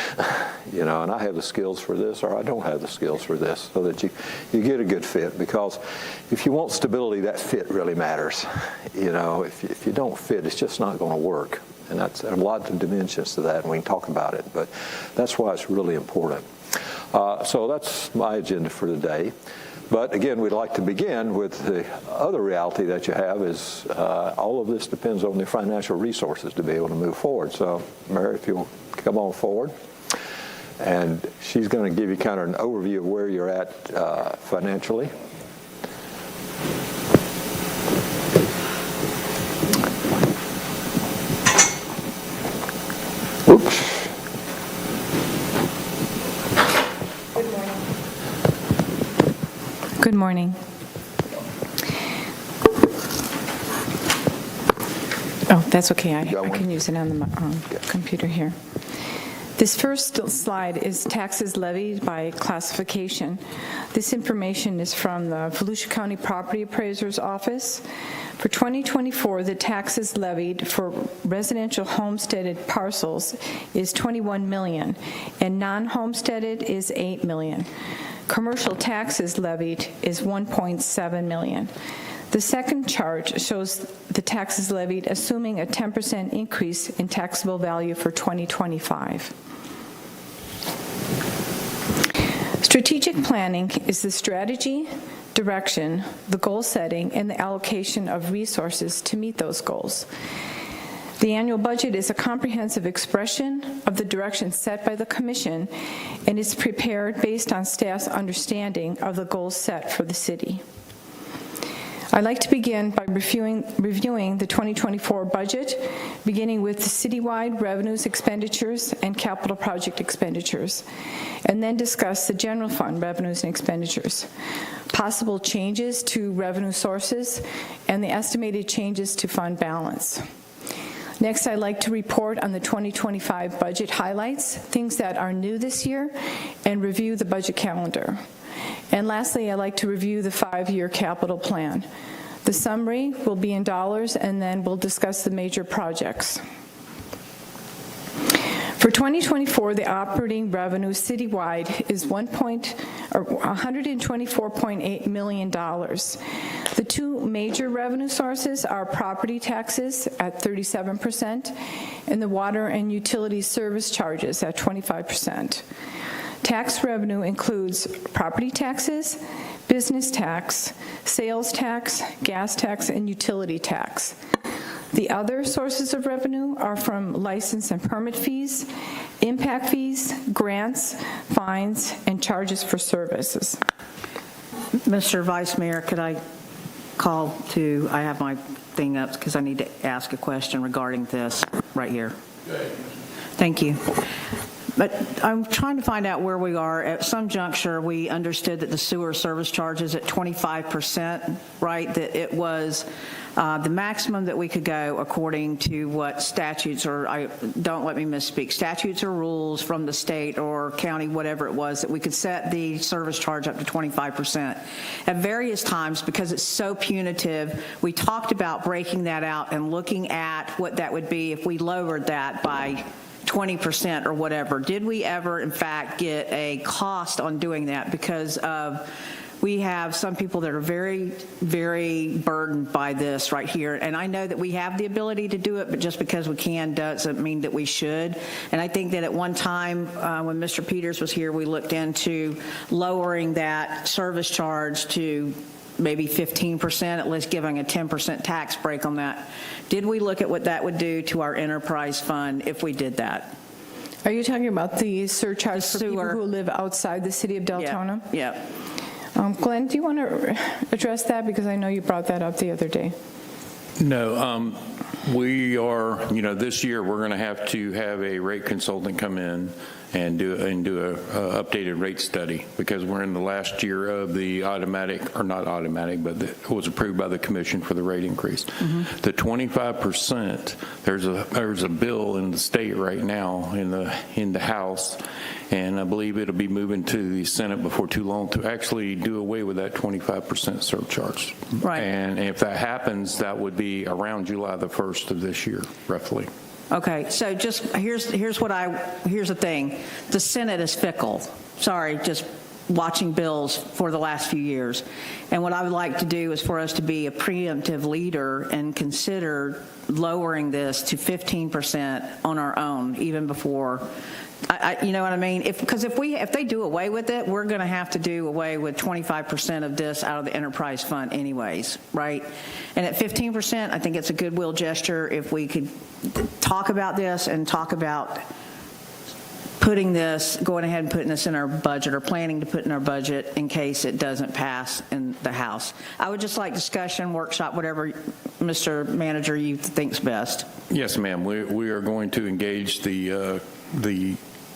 and I have the skills for this or I don't have the skills for this, so that you get a good fit. Because if you want stability, that fit really matters. If you don't fit, it's just not going to work. And that's a lot of dimensions to that, and we can talk about it, but that's why it's really important. So that's my agenda for today. But again, we'd like to begin with the other reality that you have is all of this depends on the financial resources to be able to move forward. So, Mary, if you'll come on forward. And she's going to give you kind of an overview of where you're at financially. Oops. Good morning. Oh, that's okay. I can use it on the computer here. This first slide is taxes levied by classification. This information is from the Volusia County Property Appraiser's Office. For 2024, the taxes levied for residential homesteaded parcels is $21 million, and non-homesteaded is $8 million. Commercial taxes levied is $1.7 million. The second chart shows the taxes levied assuming a 10% increase in taxable value for 2025. Strategic planning is the strategy, direction, the goal setting, and the allocation of resources to meet those goals. The annual budget is a comprehensive expression of the direction set by the Commission and is prepared based on staff's understanding of the goals set for the city. I'd like to begin by reviewing the 2024 budget, beginning with the citywide revenues, expenditures, and capital project expenditures, and then discuss the general fund revenues and expenditures, possible changes to revenue sources, and the estimated changes to fund balance. Next, I'd like to report on the 2025 budget highlights, things that are new this year, and review the budget calendar. And lastly, I'd like to review the 5-year capital plan. The summary will be in dollars, and then we'll discuss the major projects. For 2024, the operating revenue citywide is $124.8 million. The two major revenue sources are property taxes at 37% and the water and utility service charges at 25%. Tax revenue includes property taxes, business tax, sales tax, gas tax, and utility tax. The other sources of revenue are from license and permit fees, impact fees, grants, fines, and charges for services. Mr. Vice Mayor, could I call to, I have my thing up because I need to ask a question regarding this right here. Thank you. But I'm trying to find out where we are. At some juncture, we understood that the sewer service charge is at 25%, right? That it was the maximum that we could go according to what statutes, or don't let me misspeak, statutes or rules from the state or county, whatever it was, that we could set the service charge up to 25%. At various times, because it's so punitive, we talked about breaking that out and looking at what that would be if we lowered that by 20% or whatever. Did we ever, in fact, get a cost on doing that? Because we have some people that are very, very burdened by this right here. And I know that we have the ability to do it, but just because we can doesn't mean that we should. And I think that at one time when Mr. Peters was here, we looked into lowering that service charge to maybe 15%, at least giving a 10% tax break on that. Did we look at what that would do to our enterprise fund if we did that? Are you talking about the surcharge for people who live outside the city of Deltona? Yeah. Glenn, do you want to address that? Because I know you brought that up the other day. No, we are, this year we're going to have a rate consultant come in and do a updated rate study, because we're in the last year of the automatic, or not automatic, but it was approved by the commission for the rate increase. Mm-hmm. The 25%, there's a bill in the state right now in the House, and I believe it'll be moving to the Senate before too long to actually do away with that 25% surcharge. Right. And if that happens, that would be around July the 1st of this year, roughly. Okay, so just here's the thing. The Senate is fickle. Sorry, just watching bills for the last few years. And what I would like to do is for us to be a preemptive leader and consider lowering this to 15% on our own, even before. You know what I mean? Because if they do away with it, we're going to have to do away with 25% of this out of the enterprise fund anyways, right? And at 15%, I think it's a goodwill gesture if we could talk about this and talk about going ahead and putting this in our budget, or planning to put in our budget in case it doesn't pass in the House. I would just like discussion, workshop, whatever, Mr. Manager, you think's best. Yes, ma'am. We are going to engage the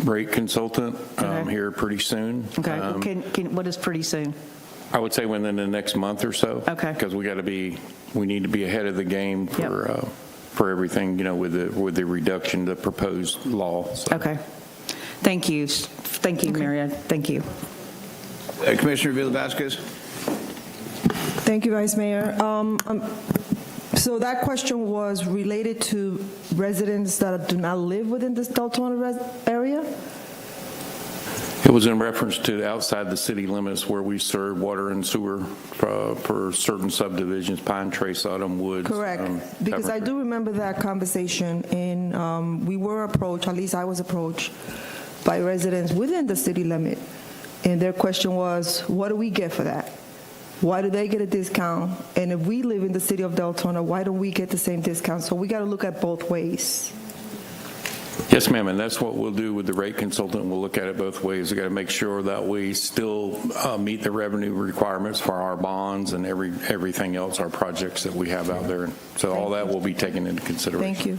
rate consultant here pretty soon. Okay. What is pretty soon? I would say within the next month or so. Okay. Because we need to be ahead of the game for everything, with the reduction, the proposed law. So. Okay. Thank you. Thank you, Marietta. Thank you. Commissioner Villa-Vasquez. Thank you, Vice Mayor. So that question was related to residents that do not live within this Deltona area? It was in reference to outside the city limits where we serve water and sewer for certain subdivisions, Pine Trace, Autumn Woods. Correct, because I do remember that conversation, and we were approached, at least I was approached, by residents within the city limit, and their question was, what do we get for that? Why do they get a discount? And if we live in the city of Deltona, why don't we get the same discount? So we got to look at both ways. Yes, ma'am, and that's what we'll do with the rate consultant. We'll look at it both ways. We've got to make sure that we still meet the revenue requirements for our bonds and everything else, our projects that we have out there. So all that will be taken into consideration. Thank you.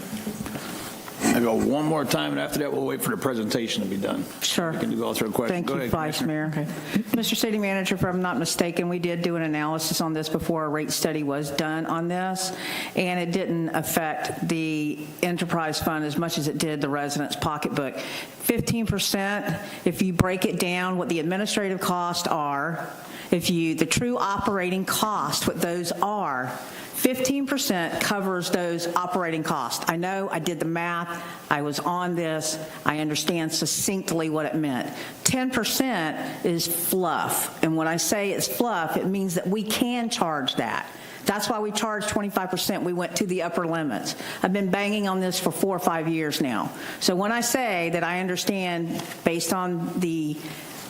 I go one more time, and after that, we'll wait for the presentation to be done. Sure. We can do all through questions. Thank Go you, ahead, Vice Mayor. Commissioner. Mr. City Manager, if I'm not mistaken, we did do an analysis on this before a rate study was done on this, and it didn't affect the enterprise fund as much as it did the resident's pocketbook. 15%, if you break it down, what the administrative costs are, the true operating cost, what those are, 15% covers those operating costs. I know, I did the math, I was on this, I understand succinctly what it meant. 10% is fluff, and when I say it's fluff, it means that we can charge that. That's why we charge 25%. We went to the upper limits. I've been banging on this for 4 or 5 years now. So when I say that I understand, based on the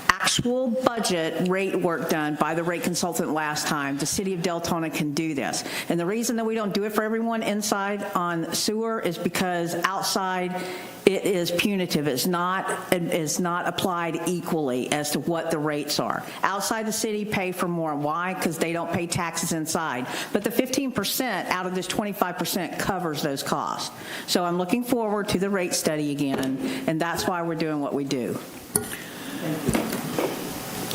actual budget rate work done by the rate consultant last time, the city of Deltona can do this. And the reason that we don't do it for everyone inside on sewer is because outside it is punitive. It's not applied equally as to what the rates are. Outside the city pay for more. Why? Because they don't pay taxes inside. But the 15% out of this 25% covers those costs. So I'm looking forward to the rate study again, and that's why we're doing what we do.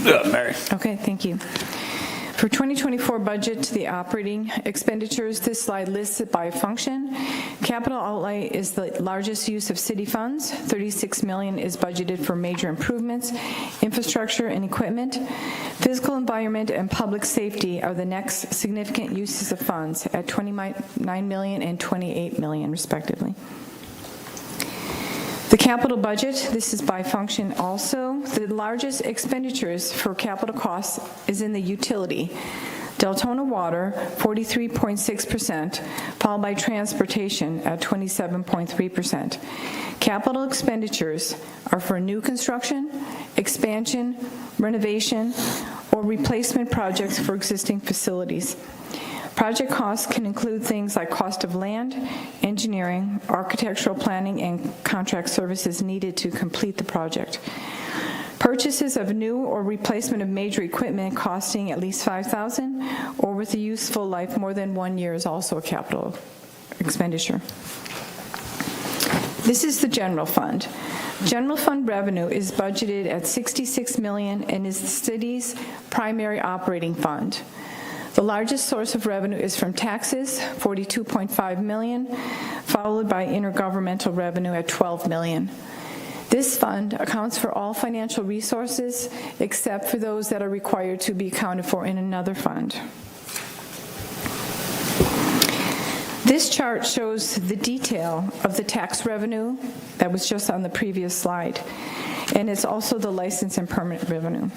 Mary. Okay, thank you. For 2024 budget, the operating expenditures, this slide lists it by function. Capital outlay is the largest use of city funds. $36 million is budgeted for major improvements, infrastructure and equipment. Physical environment and public safety are the next significant uses of funds at $29 million and $28 million, respectively. The capital budget, this is by function also. The largest expenditures for capital costs is in the utility. Deltona Water, 43.6%, followed by transportation at 27.3%. Capital expenditures are for new construction, expansion, renovation, or replacement projects for existing facilities. Project costs can include things like cost of land, engineering, architectural planning, and contract services needed to complete the project. Purchases of new or replacement of major equipment costing at least $5,000 or with a useful life more than 1 year is also a capital expenditure. This is the general fund. General fund revenue is budgeted at $66 million and is the city's primary operating fund. The largest source of revenue is from taxes, $42.5 million, followed by intergovernmental revenue at $12 million. This fund accounts for all financial resources except for those that are required to be accounted for in another fund. This chart shows the detail of the tax revenue that was just on the previous slide. And it's also the license and permit revenue.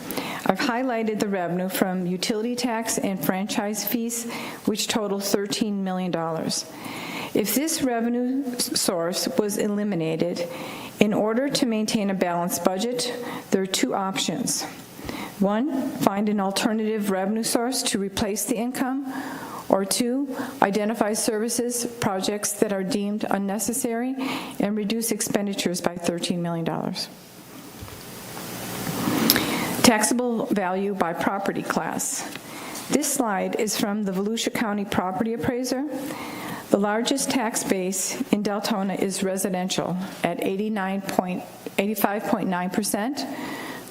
I've highlighted the revenue from utility tax and franchise fees, which total $13 million. If this revenue source was eliminated, in order to maintain a balanced budget, there are two options. One, find an alternative revenue source to replace the income, or two, identify services, projects that are deemed unnecessary and reduce expenditures by $13 million. Taxable value by property class. This slide is from the Volusia County Property Appraiser. The largest tax base in Deltona is residential at 85.9%,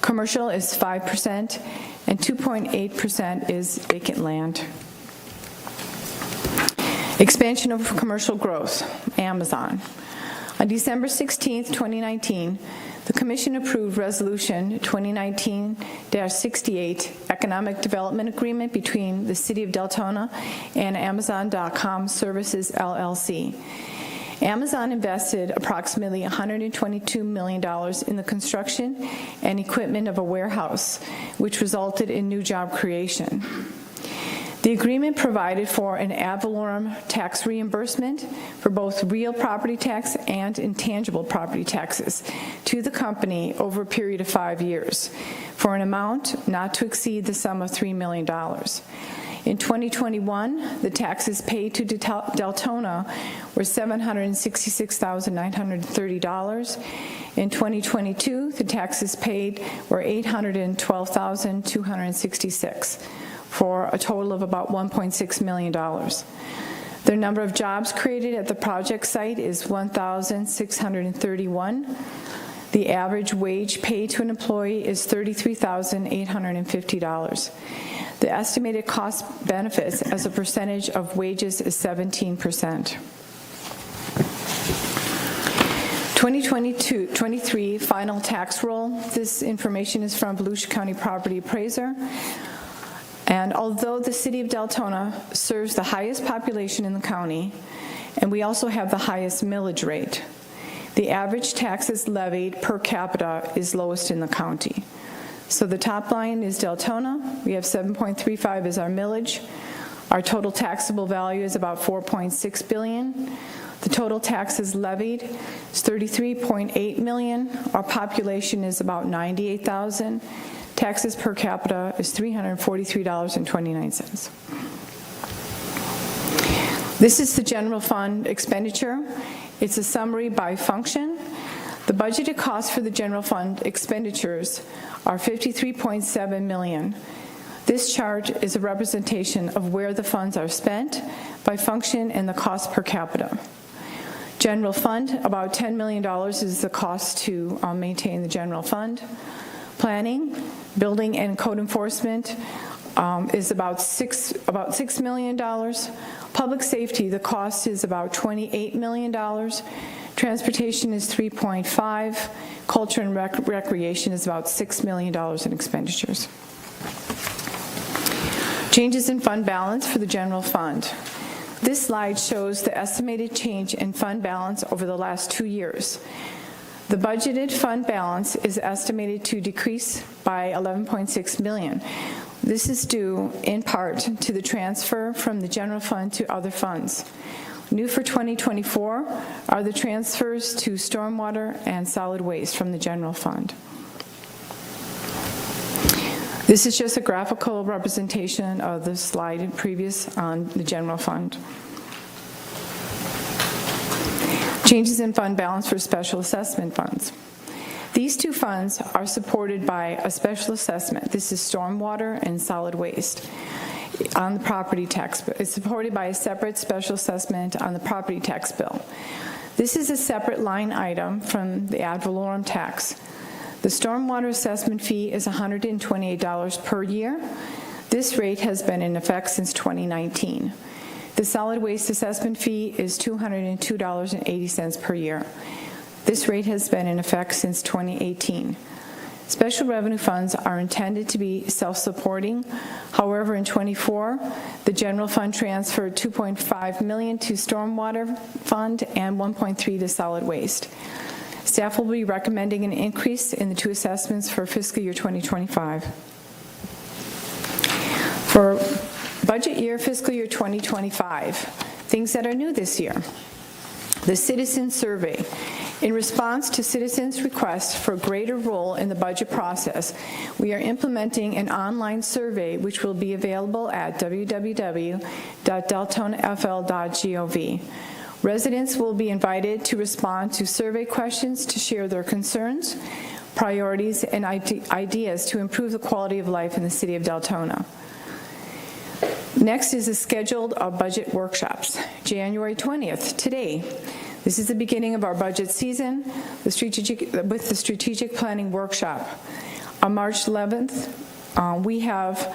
commercial is 5%, and 2.8% is vacant land. Expansion of commercial growth, Amazon. On December 16, 2019, the Commission approved Resolution 2019-68 Economic Development Agreement between the City of Deltona and Amazon.com Services, LLC. Amazon invested approximately $122 million in the construction and equipment of a warehouse, which resulted in new job creation. The agreement provided for an ad valorem tax reimbursement for both real property tax and intangible property taxes to the company over a period of 5 years for an amount not to exceed the sum of $3 million. In 2021, the taxes paid to Deltona were $766,930. In 2022, the taxes paid were $812,266. for a total of about $1.6 million. The number of jobs created at the project site is 1,631. The average wage paid to an employee is $33,850. The estimated cost benefits as a percentage of wages is 17%. 2022-23 final tax roll. This information is from Volusia County Property Appraiser. And although the city of Deltona serves the highest population in the county, and we also have the highest millage rate, the average taxes levied per capita is lowest in the county. So the top line is Deltona. We have 7.35 as our millage. Our total taxable value is about $4.6 billion. The total taxes levied is $33.8 million. Our population is about 98,000. Taxes per capita is $343.29. This is the general fund expenditure. It's a summary by function. The budgeted costs for the general fund expenditures are $53.7 million. This chart is a representation of where the funds are spent by function and the cost per capita. General fund, about $10 million is the cost to maintain the general fund. Planning, building and code enforcement is about $6 million. Public safety, the cost is about $28 million. Transportation is $3.5 million. Culture and recreation is about $6 million in expenditures. Changes in fund balance for the general fund. This slide shows the estimated change in fund balance over the last 2 years. The budgeted fund balance is estimated to decrease by $11.6 million. This is due in part to the transfer from the general fund to other funds. New for 2024 are the transfers to stormwater and solid waste from the general fund. This is just a graphical representation of the slide previous on the general fund. Changes in fund balance for special assessment funds. These two funds are supported by a special assessment. This is stormwater and solid waste on the property tax bill. It's supported by a separate special assessment on the property tax bill. This is a separate line item from the ad valorem tax. The stormwater assessment fee is $128 per year. This rate has been in effect since 2019. The solid waste assessment fee is $202.80 per year. This rate has been in effect since 2018. Special revenue funds are intended to be self-supporting. However, in '24, the general fund transferred $2.5 million to stormwater fund and $1.3 to solid waste. Staff will be recommending an increase in the two assessments for fiscal year 2025. For budget year fiscal year 2025, things that are new this year. The citizen survey. In response to citizens' requests for a greater role in the budget process, we are implementing an online survey which will be available at www.deltonafl.gov. Residents will be invited to respond to survey questions to share their concerns, priorities, and ideas to improve the quality of life in the city of Deltona. Next is a scheduled budget workshops. January 20th, today. This is the beginning of our budget season with the strategic planning workshop. On March 11th, we have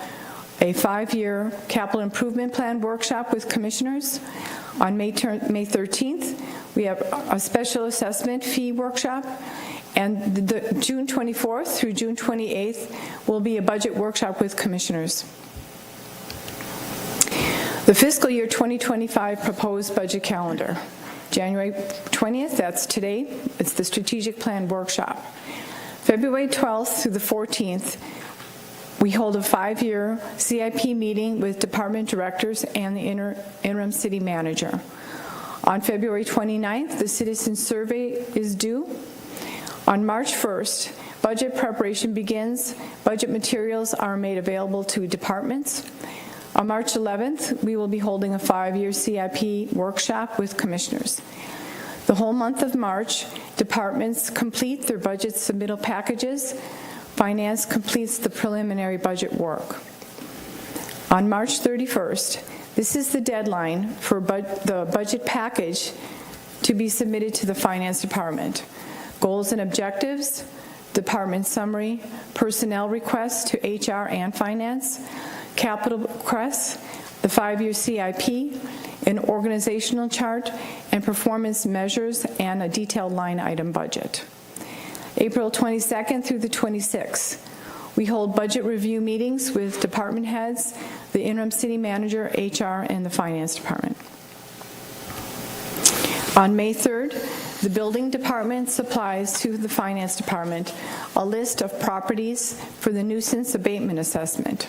a 5-year capital improvement plan workshop with commissioners. On May 13th, we have a special assessment fee workshop. And the June 24th through June 28th will be a budget workshop with commissioners. The fiscal year 2025 proposed budget calendar. January 20th, that's today, it's the strategic plan workshop. February 12th through the 14th we hold a 5-year CIP meeting with department directors and the interim city manager. On February 29th, the citizen survey is due. On March 1st, budget preparation begins. Budget materials are made available to departments. On March 11th, we will be holding a 5-year CIP workshop with commissioners. The whole month of March, departments complete their budget submittal packages. Finance completes the preliminary budget work. On March 31st, this is the deadline for the budget package to be submitted to the Finance Department. Goals and objectives, department summary, personnel requests to HR and Finance, capital requests, the 5-year CIP, an organizational chart, and performance measures, and a detailed line item budget. April 22nd through the 26th, we hold budget review meetings with department heads, the interim city manager, HR, and the Finance Department. On May 3rd, the building department supplies to the Finance Department a list of properties for the nuisance abatement assessment.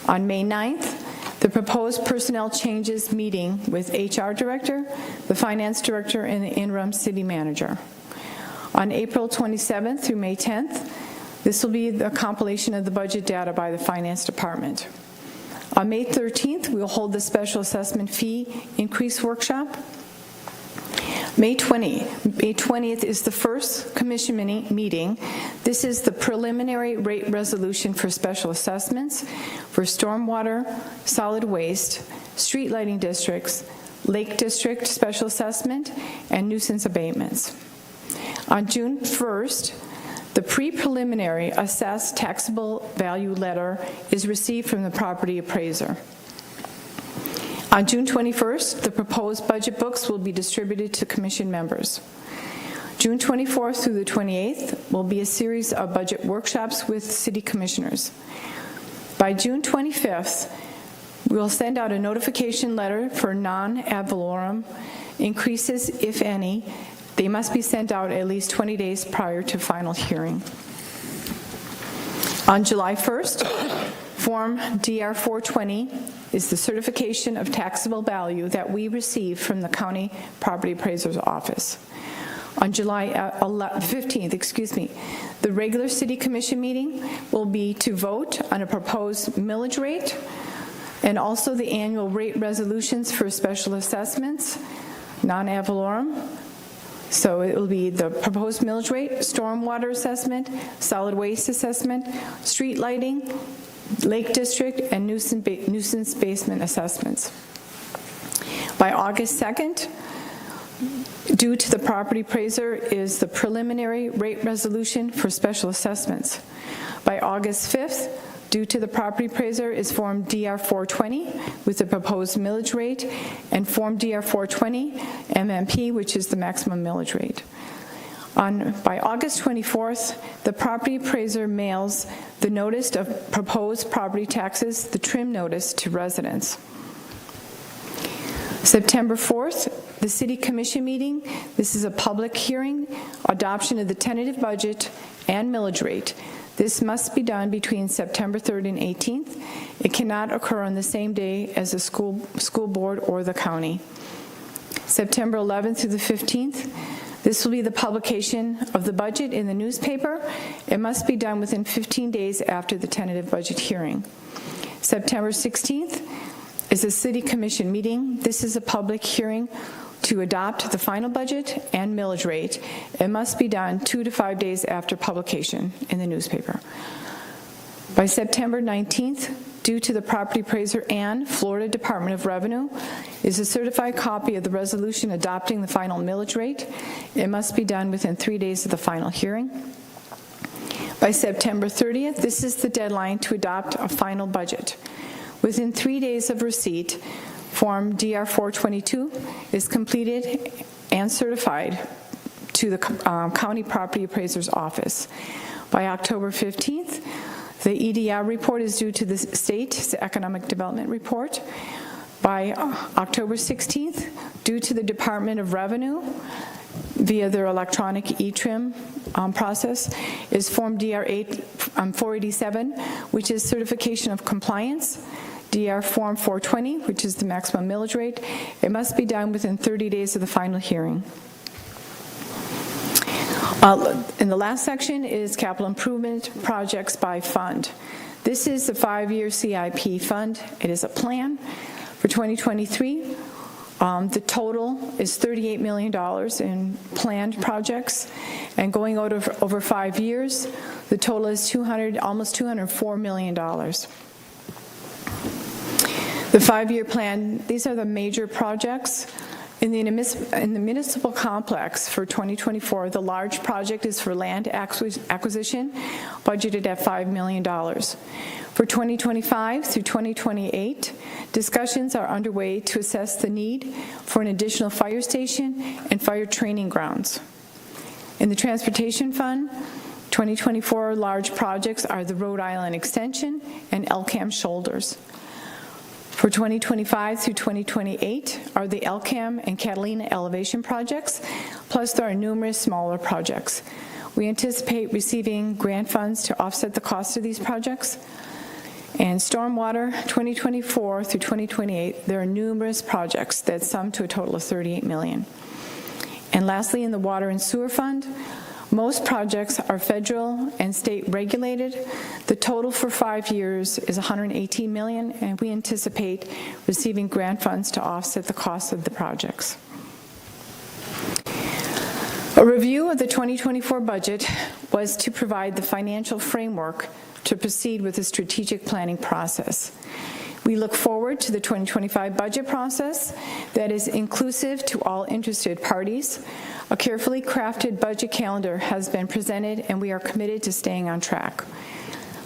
On May 9th, the proposed personnel changes meeting with HR director, the Finance director, and the interim city manager. On April 27th through May 10th, this will be the compilation of the budget data by the Finance Department. On May 13th, we'll hold the special assessment fee increase workshop. May 20th is the first commission meeting. This is the preliminary rate resolution for special assessments for stormwater, solid waste, street lighting districts, Lake District special assessment, and nuisance abatements. On June 1st, the pre-preliminary assessed taxable value letter is received from the property appraiser. On June 21st, the proposed budget books will be distributed to commission members. June 24th through the 28th will be a series of budget workshops with city commissioners. By June 25th, we will send out a notification letter for non-ad valorem increases, if any. They must be sent out at least 20 days prior to final hearing. On July 1st, Form DR 420 is the certification of taxable value that we receive from the county property appraiser's office. On July 15th, the regular city commission meeting will be to vote on a proposed millage rate and also the annual rate resolutions for special assessments, non-ad valorem. So it will be the proposed millage rate, stormwater assessment, solid waste assessment, street lighting, Lake District, and nuisance basement assessments. By August 2nd, due to the property appraiser, is the preliminary rate resolution for special assessments. By August 5th, due to the property appraiser, is Form DR 420 with the proposed millage rate, and Form DR 420 MMP, which is the maximum millage rate. By August 24th, the property appraiser mails the notice of proposed property taxes, the trim notice, to residents. September 4th, the City Commission meeting. This is a public hearing, adoption of the tentative budget and millage rate. This must be done between September 3rd and 18th. It cannot occur on the same day as the school board or the county. September 11th through the 15th, this will be the publication of the budget in the newspaper. It must be done within 15 days after the tentative budget hearing. September 16th is a City Commission meeting. This is a public hearing to adopt the final budget and millage rate. It must be done 2 to 5 days after publication in the newspaper. By September 19th, due to the property appraiser and Florida Department of Revenue, is a certified copy of the resolution adopting the final millage rate. It must be done within 3 days of the final hearing. By September 30th, this is the deadline to adopt a final budget. Within 3 days of receipt, Form DR 422 is completed and certified to the county property appraiser's office. By October 15th, the EDR report is due to the state's economic development report. By October 16th, due to the Department of Revenue, via their electronic e-trim process is Form DR 487, which is certification of compliance, DR Form 420, which is the maximum millage rate. It must be done within 30 days of the final hearing. In the last section is capital improvement projects by fund. This is the 5-year CIP fund. It is a plan for 2023. The total is $38 million in planned projects, and going over 5 years, the total is almost $204 million. The 5-year plan, these are the major projects. In the municipal complex for 2024, the large project is for land acquisition, budgeted at $5 million. For 2025 through 2028, discussions are underway to assess the need for an additional fire station and fire training grounds. In the transportation fund, 2024 large projects are the Rhode Island Extension and LCAM shoulders. For 2025 through 2028 are the LCAM and Catalina elevation projects, plus there are numerous smaller projects. We anticipate receiving grant funds to offset the cost of these projects. And stormwater, 2024 through 2028, there are numerous projects that sum to a total of $38 million. And lastly, in the water and sewer fund, most projects are federal and state regulated. The total for 5 years is $118 million, and we anticipate receiving grant funds to offset the cost of the projects. A review of the 2024 budget was to provide the financial framework to proceed with the strategic planning process. We look forward to the 2025 budget process that is inclusive to all interested parties. A carefully crafted budget calendar has been presented, and we are committed to staying on track.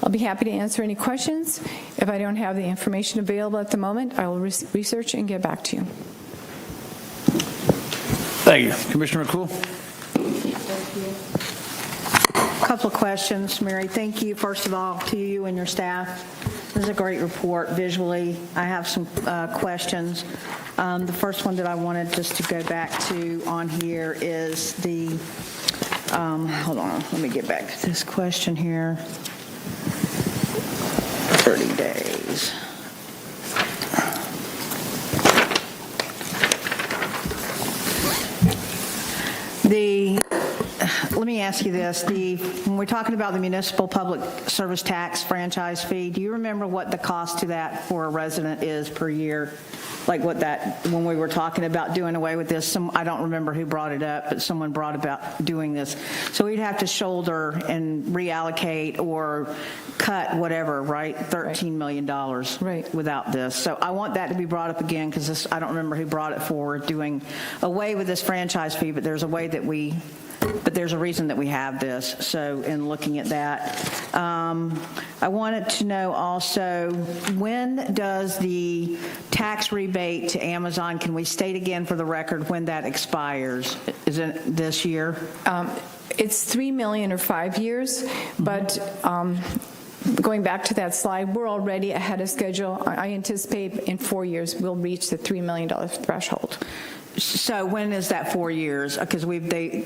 I'll be happy to answer any questions. If I don't have the information available at the moment, I will research and get back to you. Thank you. Commissioner McCool. A couple of questions, Mary. Thank you, first of all, to you and your staff. This is a great report visually. I have some questions. The first one that I wanted just to go back to on here is the, hold on, let me get back to this question here. 30 days. Let me ask you this. When we're talking about the municipal public service tax franchise fee, do you remember what the cost to that for a resident is per year? Like what that, when we were talking about doing away with this, I don't remember who brought it up, but someone brought about doing this. So we'd have to shoulder and reallocate or cut whatever, right? $13 million without this. So I want that to be brought up again, because I don't remember who brought it forward, doing away with this franchise fee, but there's a way that there's a reason that we have this. So in looking at that, I wanted to know also, when does the tax rebate to Amazon, can we state again for the record when that expires? Is it this year? It's $3 million or 5 years, but going back to that slide, we're already ahead of schedule. I anticipate in 4 years we'll reach the $3 million threshold. So when is that 4 years? Because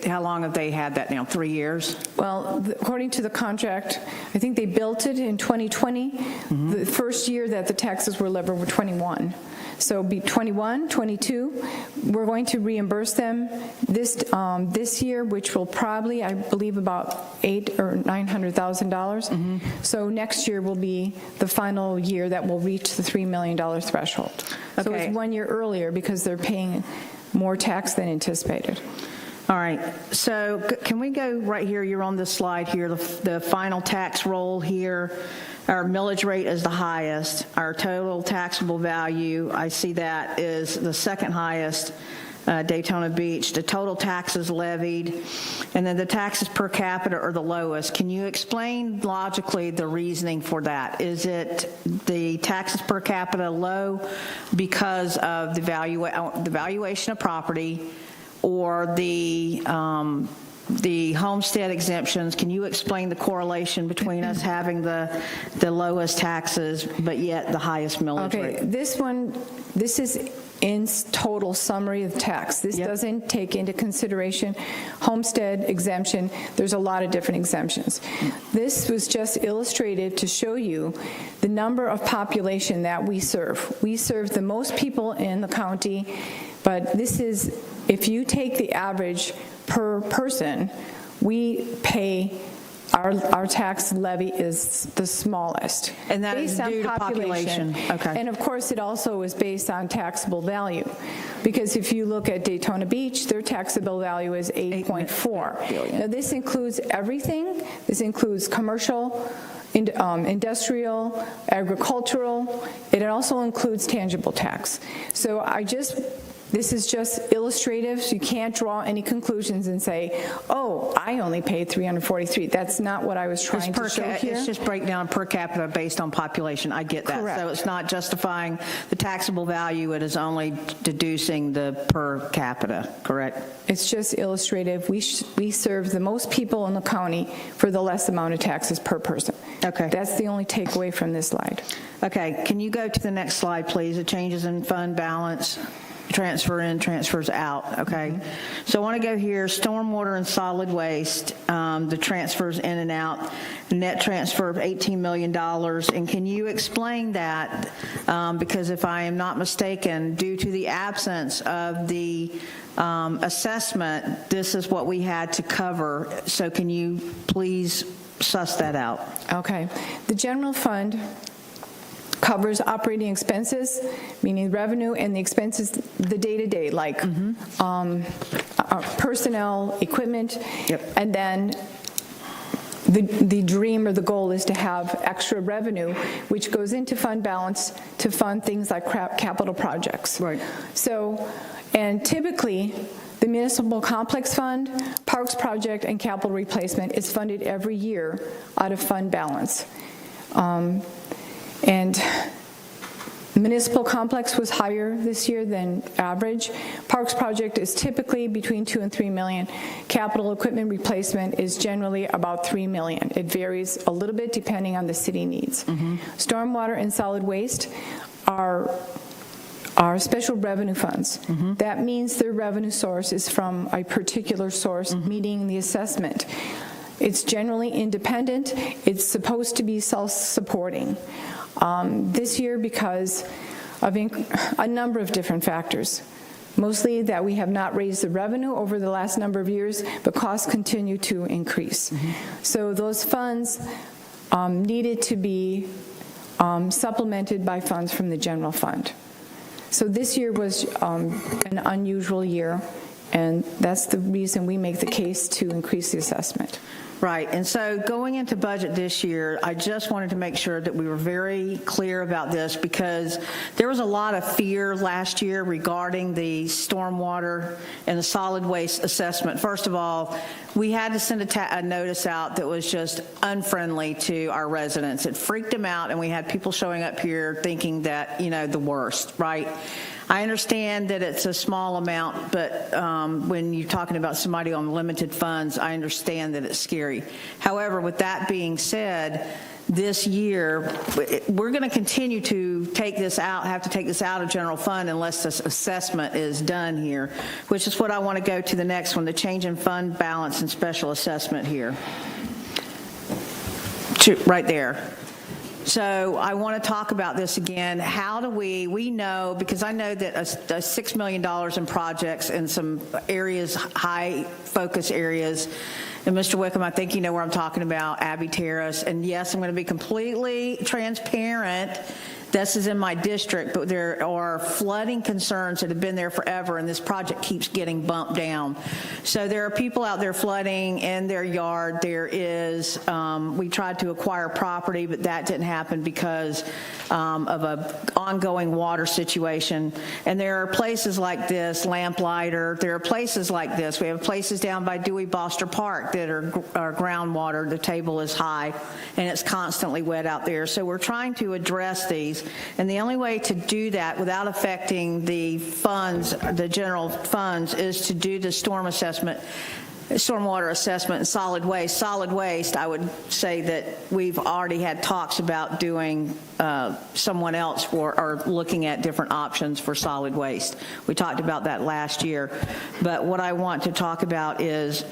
how long have they had that now? 3 years? Well, according to the contract, I think they built it in 2020. Mm-hmm. The first year that the taxes were levied were 21. So be 21, 22. We're going to reimburse them this year, which will probably, I believe, about $800,000 or $900,000. Mm-hmm. So next year will be the final year that will reach the $3 million threshold. Okay. So it's 1 year earlier because they're paying more tax than anticipated. All right. So can we go right here? You're on this slide here, the final tax roll here. Our millage rate is the highest. Our total taxable value, I see that, is the second highest, Daytona Beach. The total taxes levied, and then the taxes per capita are the lowest. Can you explain logically the reasoning for that? Is it the taxes per capita low because of the valuation of property, or the homestead exemptions? Can you explain the correlation between us having the lowest taxes but yet the highest millage rate? Okay, this is in total summary of tax. This doesn't take into consideration homestead exemption. There's a lot of different exemptions. This was just illustrative to show you the number of population that we serve. We serve the most people in the county, but this is, if you take the average per person, we pay, our tax levy is the smallest. And that is due to population. Okay. And of course, it also is based on taxable value. Because if you look at Daytona Beach, their taxable value is 8.4. Now, this includes everything. This includes commercial, industrial, agricultural. It also includes tangible tax. So this is just illustrative, so you can't draw any conclusions and say, oh, I only paid $343. That's not what I was trying to show here. It's just breakdown per capita based on population. I get that. Correct. So it's not justifying the taxable value, it is only deducing the per capita, correct? It's just illustrative. We serve the most people in the county for the less amount of taxes per person. Okay. That's the only takeaway from this slide. Okay, can you go to the next slide, please? The changes in fund balance. Transfer in, transfers out, okay? So I want to go here, stormwater and solid waste, the transfers in and out, net transfer of $18 million. And can you explain that? Because if I am not mistaken, due to the absence of the assessment, this is what we had to cover. So can you please suss that out? Okay. The general fund covers operating expenses, meaning revenue, and the expenses, the day-to-day, like personnel, equipment, and then the dream or the goal is to have extra revenue, which goes into fund balance to fund things like capital projects. Right. So, and typically, the Municipal Complex Fund, Parks Project, and Capital Replacement is funded every year out of fund balance. And Municipal Complex was higher this year than average. Parks Project is typically between $2 and $3 million. Capital Equipment Replacement is generally about $3 million. It varies a little bit depending on the city needs. Stormwater and solid waste are special revenue funds. That means their revenue source is from a particular source meeting the assessment. It's generally independent. It's supposed to be self-supporting. This year, because of a number of different factors, mostly that we have not raised the revenue over the last number of years, but costs continue to increase. So those funds needed to be supplemented by funds from the general fund. So this year was an unusual year, and that's the reason we make the case to increase the assessment. Right, and so going into budget this year, I just wanted to make sure that we were very clear about this, because there was a lot of fear last year regarding the stormwater and the solid waste assessment. First of all, we had to send a notice out that was just unfriendly to our residents. It freaked them out, and we had people showing up here thinking that, you know, the worst, right? I understand that it's a small amount, but when you're talking about somebody on limited funds, I understand that it's scary. However, with that being said, this year, we're going to continue to take this out, have to take this out of general fund unless this assessment is done here, which is what I want to go to the next one, the change in fund balance and special assessment here. Right there. So I want to talk about this again. How do we know, because I know that $6 million in projects in some areas, high focus areas, and Mr. Wickham, I think you know where I'm talking about, Abbey Terrace, and yes, I'm going to be completely transparent. This is in my district, but there are flooding concerns that have been there forever, and this project keeps getting bumped down. So there are people out there flooding in their yard. There is, we tried to acquire property, but that didn't happen because of an ongoing water situation. And there are places like this, Lamplighter, there are places like this. We have places down by Dewey Boster Park that are groundwater. The table is high, and it's constantly wet out there. So we're trying to address these. And the only way to do that without affecting the funds, the general funds, is to do the storm assessment. stormwater assessment and solid waste. Solid waste, I would say that we've already had talks about doing someone else or looking at different options for solid waste. We talked about that last year. But what I want to talk about is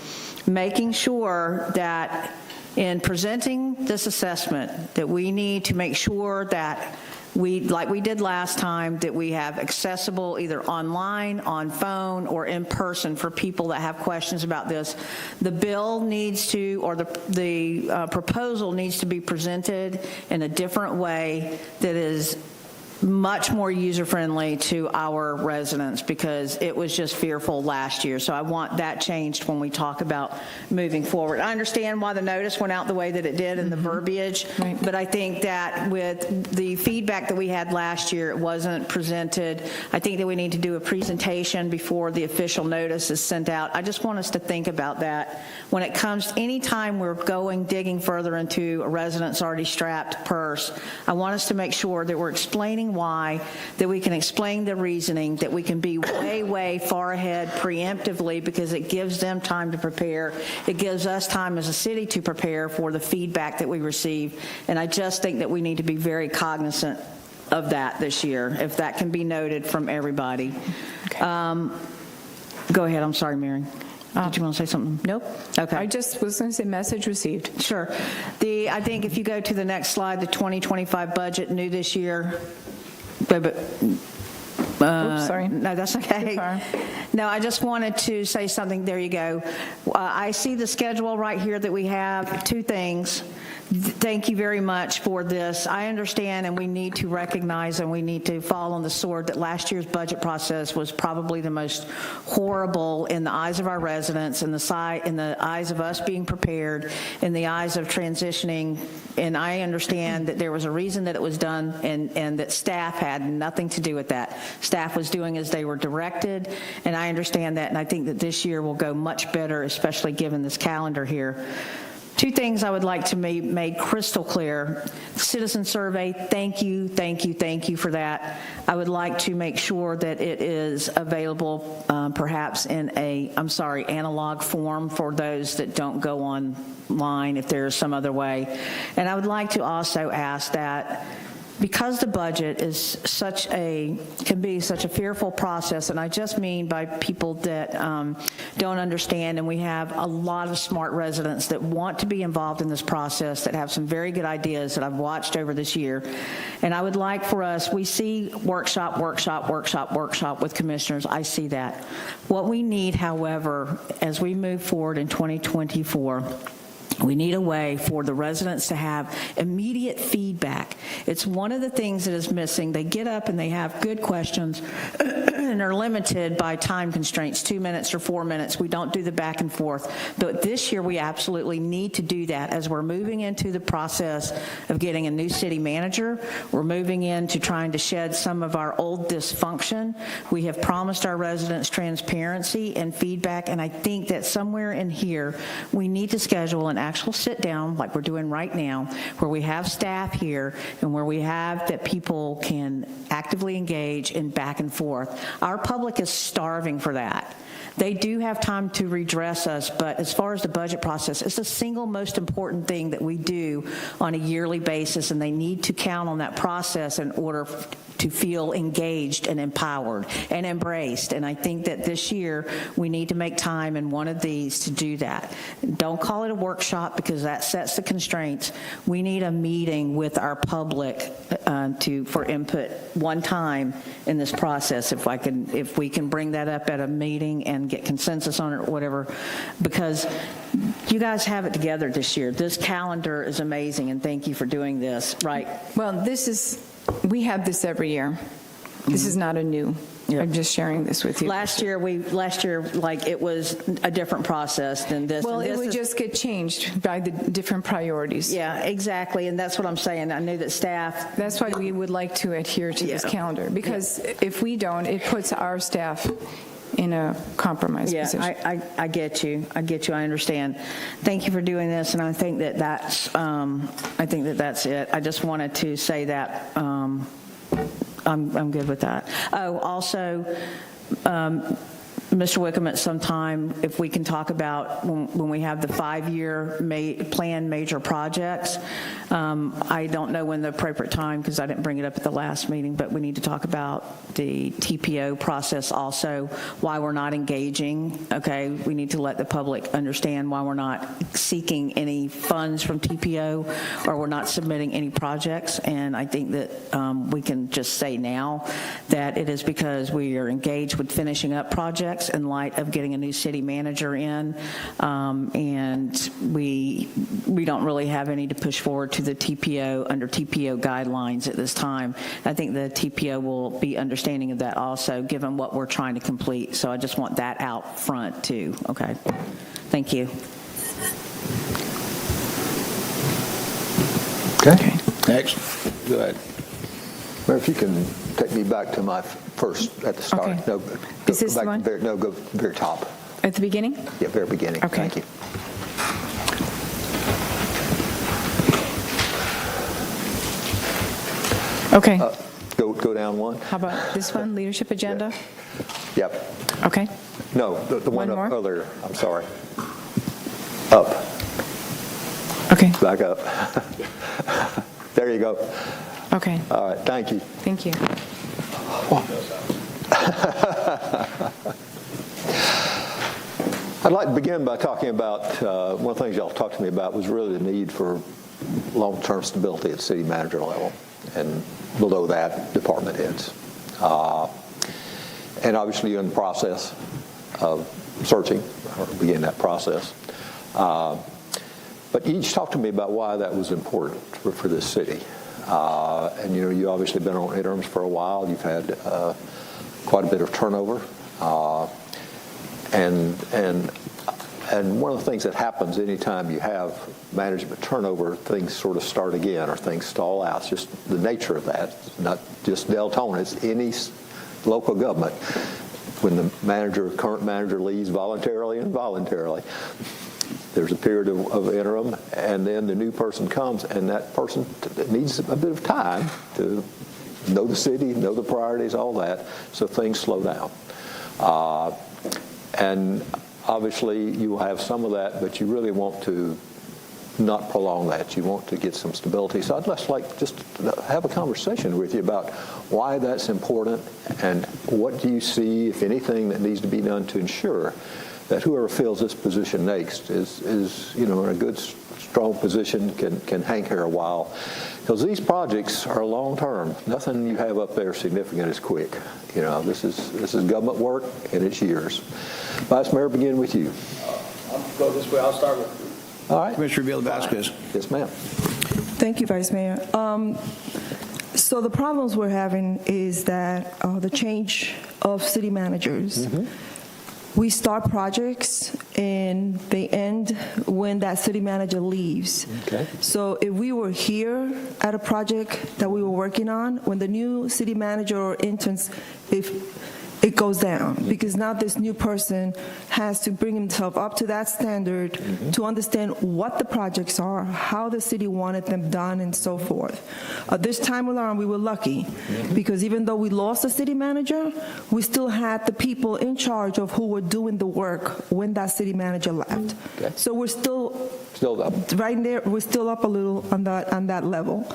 making sure that in presenting this assessment, that we need to make sure that like we did last time, that we have accessible either online, on phone, or in person for people that have questions about this. The bill needs to, or the proposal needs to be presented in a different way that is much more user-friendly to our residents, because it was just fearful last year. So I want that changed when we talk about moving forward. I understand why the notice went out the way that it did and the verbiage, but I think that with the feedback that we had last year, it wasn't presented. I think that we need to do a presentation before the official notice is sent out. I just want us to think about that. When it comes, anytime we're digging further into a resident's already strapped purse, I want us to make sure that we're explaining why, that we can explain the reasoning, that we can be way, way far ahead preemptively, because it gives them time to prepare. It gives us time as a city to prepare for the feedback that we receive. And I just think that we need to be very cognizant of that this year, if that can be noted from everybody. Okay. Go ahead. I'm sorry, Mary. Did you want to say something? Nope. Okay. I just was going to say message received. Sure. I think if you go to the next slide, the 2025 budget new this year. Oops, sorry. No, that's okay. No, I just wanted to say something. There you go. I see the schedule right here that we have. Two things. Thank you very much for this. I understand, and we need to recognize and we need to fall on the sword that last year's budget process was probably the most horrible in the eyes of our residents, in the eyes of us being prepared, in the eyes of transitioning. And I understand that there was a reason that it was done, and that staff had nothing to do with that. Staff was doing as they were directed, and I understand that, and I think that this year will go much better, especially given this calendar here. Two things I would like to be made crystal clear. Citizen survey, thank you for that. I would like to make sure that it is available perhaps in analog form for those that don't go online, if there's some other way. And I would like to also ask that, because the budget is can be such a fearful process, and I just mean by people that don't understand, and we have a lot of smart residents that want to be involved in this process, that have some very good ideas that I've watched over this year. And I would like for us, we see workshop with commissioners. I see that. What we need, however, as we move forward in 2024, we need a way for the residents to have immediate feedback. It's one of the things that is missing. They get up and they have good questions and are limited by time constraints, 2 minutes or 4 minutes. We don't do the back and forth. But this year we absolutely need to do that as we're moving into the process of getting a new city manager. We're moving into trying to shed some of our old dysfunction. We have promised our residents transparency and feedback, and I think that somewhere in here we need to schedule an actual sit down like we're doing right now, where we have staff here and where we have that people can actively engage in back and forth. Our public is starving for that. They do have time to redress us, but as far as the budget process, it's the single most important thing that we do on a yearly basis, and they need to count on that process in order to feel engaged and empowered and embraced. And I think that this year we need to make time in one of these to do that. Don't call it a workshop, because that sets the constraints. We need a meeting with our public for input one time in this process, if we can bring that up at a meeting and get consensus on it or whatever, because you guys have it together this year. This calendar is amazing, and thank you for doing this. Right. Well, we have this every year. This is not a new. I'm just sharing this with you. Last year, it was a different process than this. Well, it would just get changed by the different priorities. Yeah, exactly, and that's what I'm saying. I knew that staff. That's why we would like to adhere to this calendar, because if we don't, it puts our staff in a compromised position. I get you. I understand. Thank you for doing this, and I think that that's it. I just wanted to say that I'm good with that. Oh, also, Mr. Wickham, at some time, if we can talk about when we have the 5-year planned major projects. I don't know when the appropriate time, because I didn't bring it up at the last meeting, but we need to talk about the TPO process also, why we're not engaging, okay? We need to let the public understand why we're not seeking any funds from TPO or we're not submitting any projects. And I think that we can just say now that it is because we are engaged with finishing up projects in light of getting a new city manager in, and we don't really have any to push forward to the TPO under TPO guidelines at this time. I think the TPO will be understanding of that also, given what we're trying to complete. So I just want that out front too. Okay, thank you. Okay. Next. Go ahead. Mayor, if you can take me back to my first at the start. Okay. No, is this go the one? Go very top. At the beginning? Yeah, very beginning. Okay. Thank you. Okay. Go down one. How about this one, leadership agenda? Yep. Okay. No, the one One up more? earlier. I'm sorry. Up. Okay. Back up. There you go. Okay. All right. Thank you. Thank you. I'd like to begin by talking about one of the things y'all talked to me about was really the need for long-term stability at city manager level and below that, department heads. And obviously you're in the process of searching or begin that process. But you each talked to me about why that was important for this city. And you obviously been on interims for a while. You've had quite a bit of turnover. And one of the things that happens anytime you have management turnover, things sort of start again or things stall out. It's just the nature of that. It's not just Deltona, it's any local government. When the current manager leaves voluntarily and involuntarily, there's a period of interim, and then the new person comes, and that person needs a bit of time to know the city, know the priorities, all that, so things slow down. And obviously you will have some of that, but you really want to not prolong that. You want to get some stability. So I'd just like to have a conversation with you about why that's important and what do you see, if anything, that needs to be done to ensure that whoever fills this position next is in a good, strong position, can hang here a while. Because these projects are long-term. Nothing you have up there significant is quick. This is government work, and it's years. Vice Mayor, begin with you. I'll go this way. I'll start with all right. Commissioner Vila-Vasquez. Yes, ma'am. Thank you, Vice Mayor. So the problems we're having is that the change of city managers. We start projects and they end when that city manager leaves. Okay. So if we were here at a project that we were working on, when the new city manager or interns, if it goes down, because now this new person has to bring himself up to that standard to understand what the projects are, how the city wanted them done, and so forth. This time around, we were lucky, because even though we lost the city manager, we still had the people in charge of who were doing the work when that city manager left. Okay. So we're still up. Right there, we're still up a little on that level.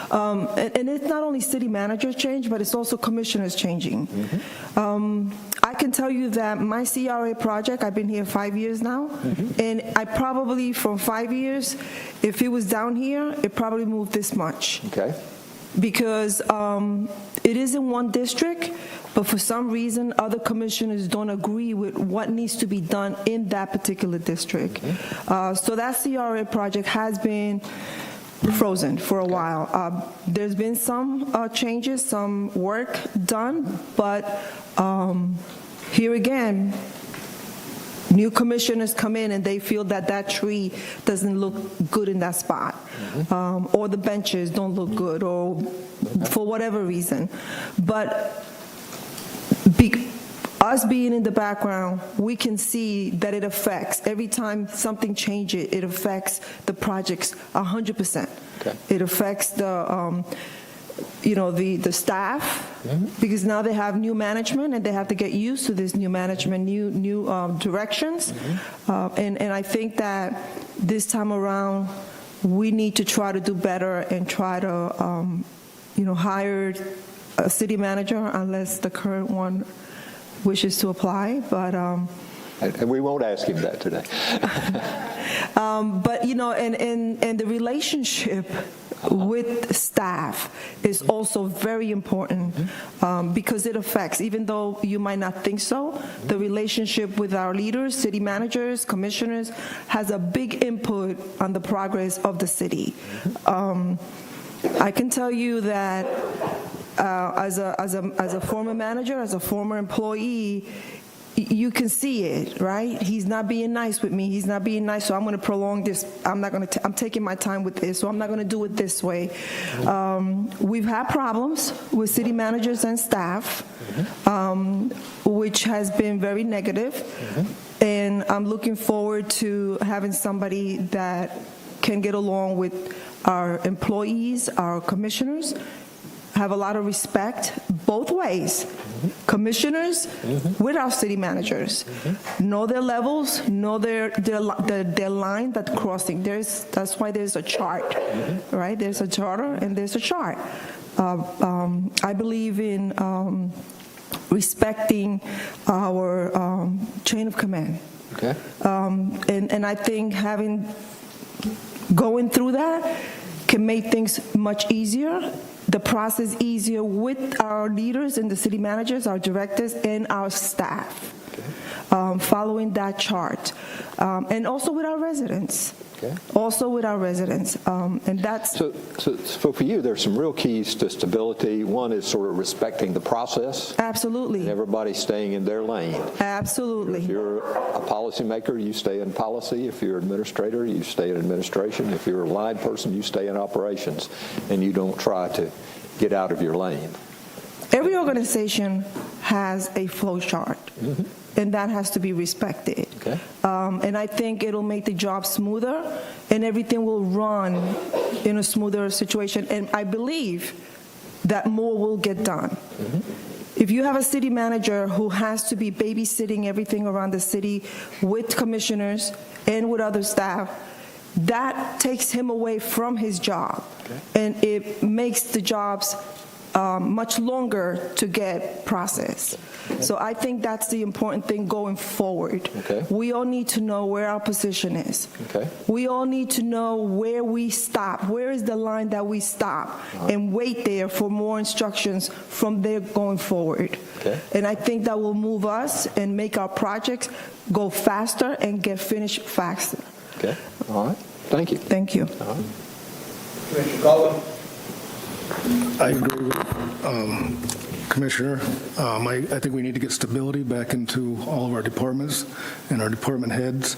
And it's not only city managers change, but it's also commissioners changing. I can tell you that my CRA project, I've been here 5 years now, and I probably, from 5 years, if it was down here, it probably moved this much. Okay. Because it is in one district, but for some reason, other commissioners don't agree with what needs to be done in that particular district. So that CRA project has been frozen for a while. There's been some changes, some work done, but here again, new commissioners come in and they feel that that tree doesn't look good in that spot, or the benches don't look good, or for whatever reason. But us being in the background, we can see that it affects. Every time something changes, it affects the projects 100%. Okay. It affects the staff, because now they have new management and they have to get used to this new management, new directions. And I think that this time around, we need to try to do better and try to, hire a city manager unless the current one wishes to apply. But and we won't ask him that today. But and the relationship with staff is also very important because it affects, even though you might not think so, the relationship with our leaders, city managers, commissioners, has a big input on the progress of the city. I can tell you that as a former manager, as a former employee, you can see it, right? He's not being nice with me. He's not being nice, so I'm going to prolong this. I'm taking my time with this, so I'm not going to do it this way. We've had problems with city managers and staff, which has been very negative. And I'm looking forward to having somebody that can get along with our employees, our commissioners, have a lot of respect both ways. Commissioners with our city managers know their levels, know their line that's crossing. That's why there's a chart, right? There's a charter and there's a chart. I believe in respecting our chain of command. Okay. And I think going through that can make things much easier, the process easier with our leaders and the city managers, our directors, and our staff, following that chart. And also with our residents. Also with our residents. And that's... So for you, there's some real keys to stability. One is sort of respecting the process. Absolutely. And everybody staying in their lane. Absolutely. If you're a policymaker, you stay in policy. If you're an administrator, you stay in administration. If you're a line person, you stay in operations. And you don't try to get out of your lane. Every organization has a flow chart. And that has to be respected. Okay. And I think it'll make the job smoother, and everything will run in a smoother situation. And I believe that more will get done. If you have a city manager who has to be babysitting everything around the city with commissioners and with other staff, that takes him away from his job. And it makes the jobs much longer to get processed. So I think that's the important thing going forward. We all need to know where our position is. We all need to know where we stop. Where is the line that we stop and wait there for more instructions from there going forward. And I think that will move us and make our projects go faster and get finished faster. Okay. All right. Thank you. Thank you. All right. Commissioner Colvin? I agree with Commissioner. I think we need to get stability back into all of our departments and our department heads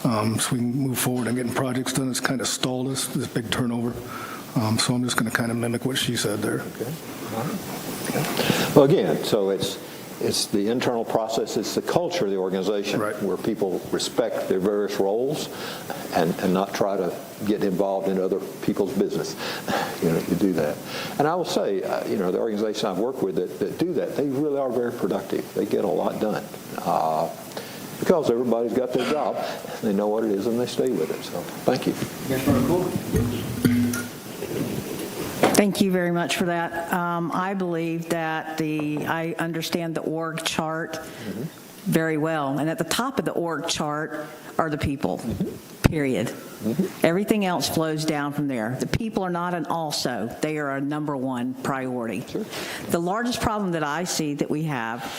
so we can move forward and getting projects done. It's kind of stalled us, this big turnover. So I'm just going to kind of mimic what she said there. Okay. All right. Okay. Well, again, so it's the internal process, it's the culture of the organization where people respect their various roles and not try to get involved in other people's business. You do that. And I will say, the organization I've worked with that do that, they really are very productive. They get a lot done because everybody's got their job. They know what it is and they stay with it. So thank you. Thank you very much for that. I believe that I understand the org chart very well. And at the top of the org chart are the people, period. Everything else flows down from there. The people are not an also. They are a number one priority. The largest problem that I see that we have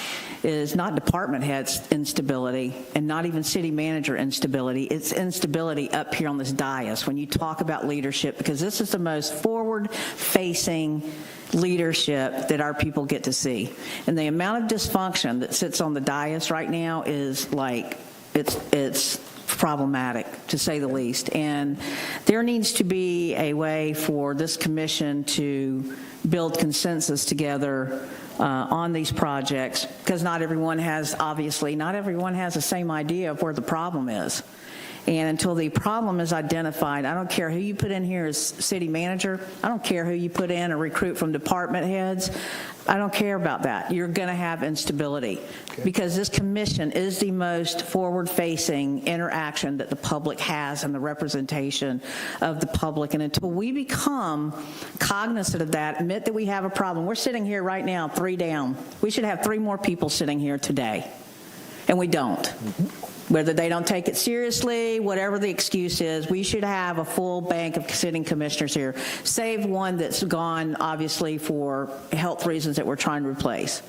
is not department heads instability and not even city manager instability. It's instability up here on this dais when you talk about leadership, because this is the most forward-facing leadership that our people get to see. And the amount of dysfunction that sits on the dais right now is like, it's problematic, to say the least. And there needs to be a way for this commission to build consensus together on these projects, because not everyone has the same idea of where the problem is. And until the problem is identified, I don't care who you put in here as city manager, I don't care who you put in or recruit from department heads, I don't care about that. You're going to have instability because this commission is the most forward-facing interaction that the public has and the representation of the public. And until we become cognizant of that, admit that we have a problem. We're sitting here right now, 3 down. We should have 3 more people sitting here today, and we don't. Whether they don't take it seriously, whatever the excuse is, we should have a full bank of sitting commissioners here, save one that's gone, obviously, for health reasons that we're trying to replace.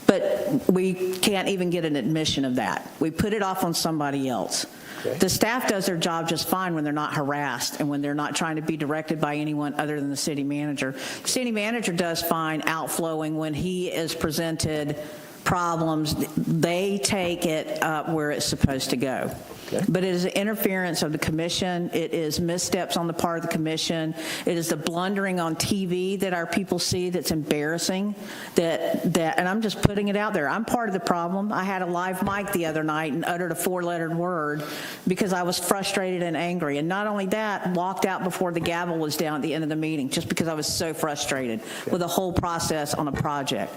But we can't even get an admission of that. We put it off on somebody else. Okay. The staff does their job just fine when they're not harassed and when they're not trying to be directed by anyone other than the city manager. The city manager does fine outflowing when he is presented problems. They take it up where it's supposed to go. Okay. But it is an interference of the commission. It is missteps on the part of the commission. It is the blundering on TV that our people see that's embarrassing. And I'm just putting it out there. I'm part of the problem. I had a live mic the other night and uttered a 4-lettered word because I was frustrated and angry. And not only that, walked out before the gavel was down at the end of the meeting just because I was so frustrated with the whole process on a project.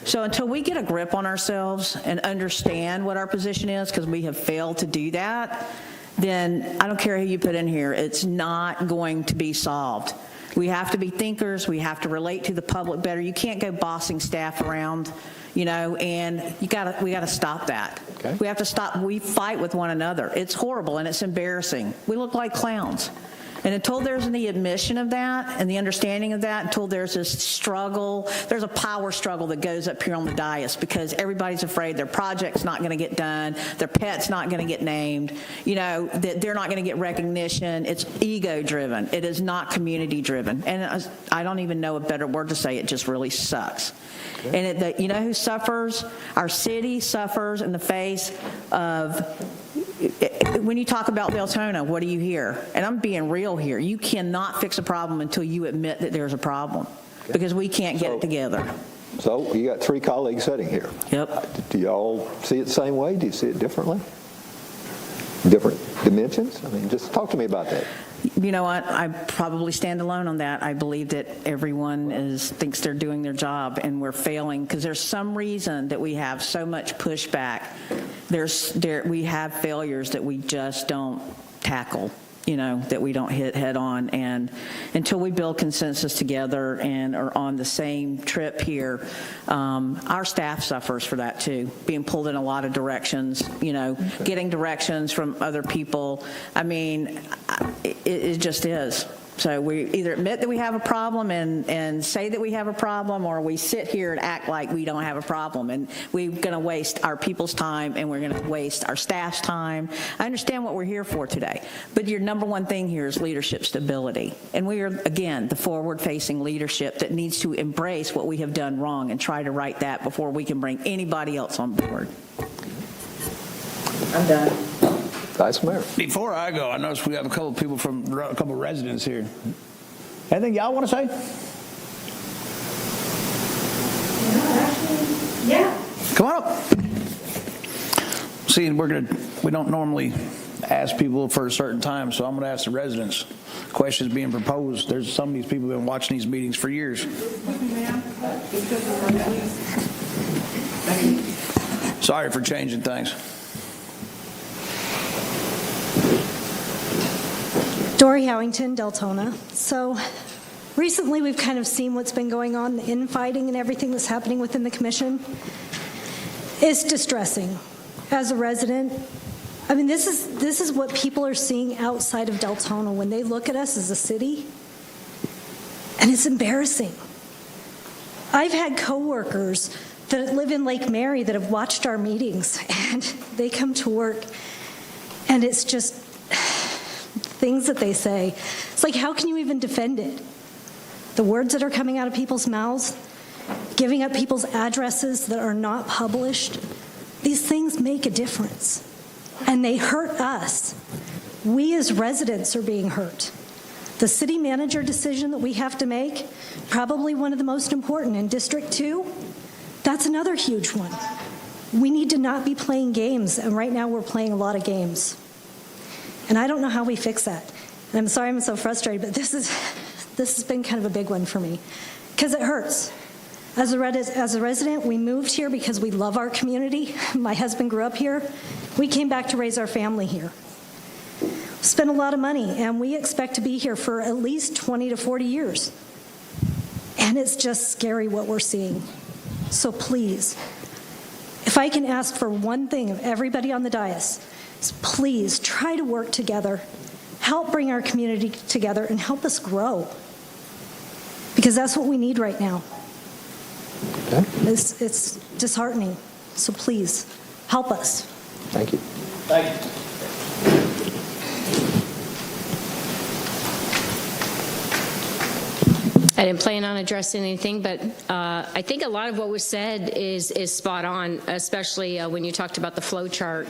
So until we get a grip on ourselves and understand what our position is, because we have failed to do that, then I don't care who you put in here, it's not going to be solved. We have to be thinkers, we have to relate to the public better. You can't go bossing staff around, you know, and we gotta stop that. Okay. We have to stop, we fight with one another. It's horrible and it's embarrassing. We look like clowns. And until there's the admission of that and the understanding of that, until there's this struggle, there's a power struggle that goes up here on the dais because everybody's afraid their project's not going to get done, their pet's not going to get named, you know, that they're not going to get recognition. It's ego-driven. It is not community-driven. And I don't even know a better word to say. It just really sucks. Okay. And you know who suffers? Our city suffers in the face of, when you talk about Deltona, what do you hear? And I'm being real here. You cannot fix a problem until you admit that there's a problem, because we can't get it together. So you got 3 colleagues sitting here. Yep. Do y'all see it the same way? Do you see it differently? Different dimensions? I mean, just talk to me about that. You know what? I probably stand alone on that. I believe that everyone thinks they're doing their job, and we're failing because there's some reason that we have so much pushback. We have failures that we just don't tackle, you know, that we don't hit head on. And until we build consensus together and are on the same trip here, our staff suffers for that too, being pulled in a lot of directions, you know, getting directions from other people. I mean, it just is. So we either admit that we have a problem and say that we have a problem, or we sit here and act like we don't have a problem. And we're going to waste our people's time, and we're going to waste our staff's time. I understand what we're here for today, but your number one thing here is leadership stability. And we are, again, the forward-facing leadership that needs to embrace what we have done wrong and try to right that before we can bring anybody else on board. I'm done. Vice Mayor. Before I go, I noticed we have a couple people from a couple residents here. Anything y'all want to say? Yeah. Come on up. See, we don't normally ask people for a certain time, so I'm going to ask the residents questions being proposed. There's some of these people who have been watching these meetings for years. Sorry for changing things. Dory Howington, Deltona. So recently we've kind of seen what's been going on, the infighting and everything that's happening within the commission. It's distressing. As a resident, I mean, this is what people are seeing outside of Deltona when they look at us as a city, and it's embarrassing. I've had coworkers that live in Lake Mary that have watched our meetings, and they come to work, and it's just things that they say. It's like, how can you even defend it? The words that are coming out of people's mouths, giving up people's addresses that are not published, these things make a difference, and they hurt us. We as residents are being hurt. The city manager decision that we have to make, probably one of the most important in District 2, that's another huge one. We need to not be playing games, and right now we're playing a lot of games. And I don't know how we fix that. And I'm sorry I'm so frustrated, but this has been kind of a big one for me, because it hurts. As a resident, we moved here because we love our community. My husband grew up here. We came back to raise our family here. Spent a lot of money, and we expect to be here for at least 20 to 40 years. And it's just scary what we're seeing. So please, if I can ask for one thing of everybody on the dais, is please try to work together, help bring our community together, and help us grow. Because that's what we need right now. Okay. It's disheartening. So please, help us. Thank you. Thank you. I didn't plan on addressing anything, but I think a lot of what was said is spot on, especially when you talked about the flow chart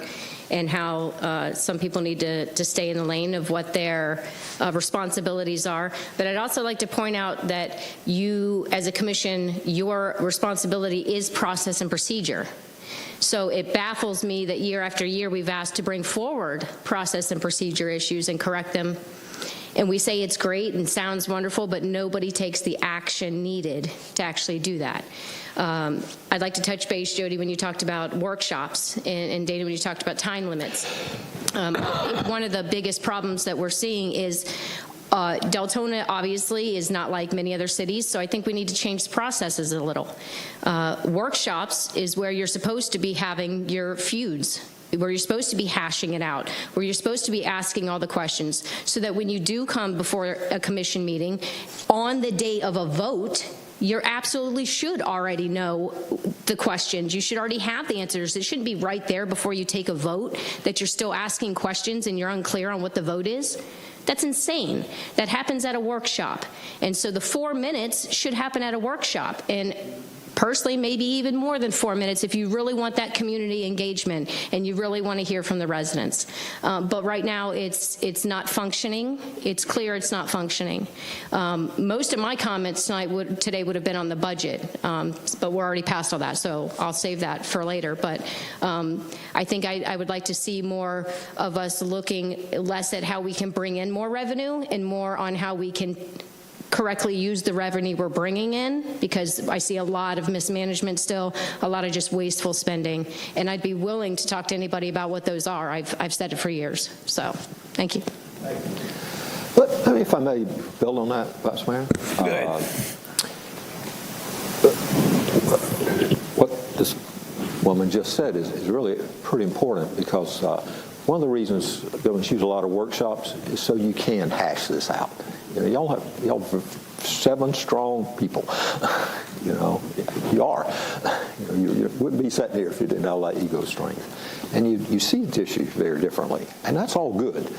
and how some people need to stay in the lane of what their responsibilities are. But I'd also like to point out that you, as a commission, your responsibility is process and procedure. So it baffles me that year after year we've asked to bring forward process and procedure issues and correct them. And we say it's great and sounds wonderful, but nobody takes the action needed to actually do that. I'd like to touch base, Jody, when you talked about workshops, and Dana, when you talked about time limits. One of the biggest problems that we're seeing is Deltona obviously is not like many other cities, so I think we need to change the processes a little. Workshops is where you're supposed to be having your feuds, where you're supposed to be hashing it out, where you're supposed to be asking all the questions, so that when you do come before a commission meeting, on the day of a vote, you absolutely should already know the questions. You should already have the answers. It shouldn't be right there before you take a vote that you're still asking questions and you're unclear on what the vote is. That's insane. That happens at a workshop. And so the 4 minutes should happen at a workshop. And personally, maybe even more than 4 minutes if you really want that community engagement and you really want to hear from the residents. But right now, it's not functioning. It's clear it's not functioning. Most of my comments today would have been on the budget, but we're already past all that, so I'll save that for later. But I think I would like to see more of us looking less at how we can bring in more revenue and more on how we can correctly use the revenue we're bringing in, because I see a lot of mismanagement still, a lot of just wasteful spending, and I'd be willing to talk to anybody about what those are. I've said it for years. So, thank you. Let me, if I may, build on that, Vice Mayor. What this woman just said is really pretty important, because one of the reasons buildings use a lot of workshops is so you can hash this out. You know, y'all have 7 strong people. You know, you are. You know, you wouldn't be sitting here if you didn't have that ego strength. And you see the issue very differently, and that's all good.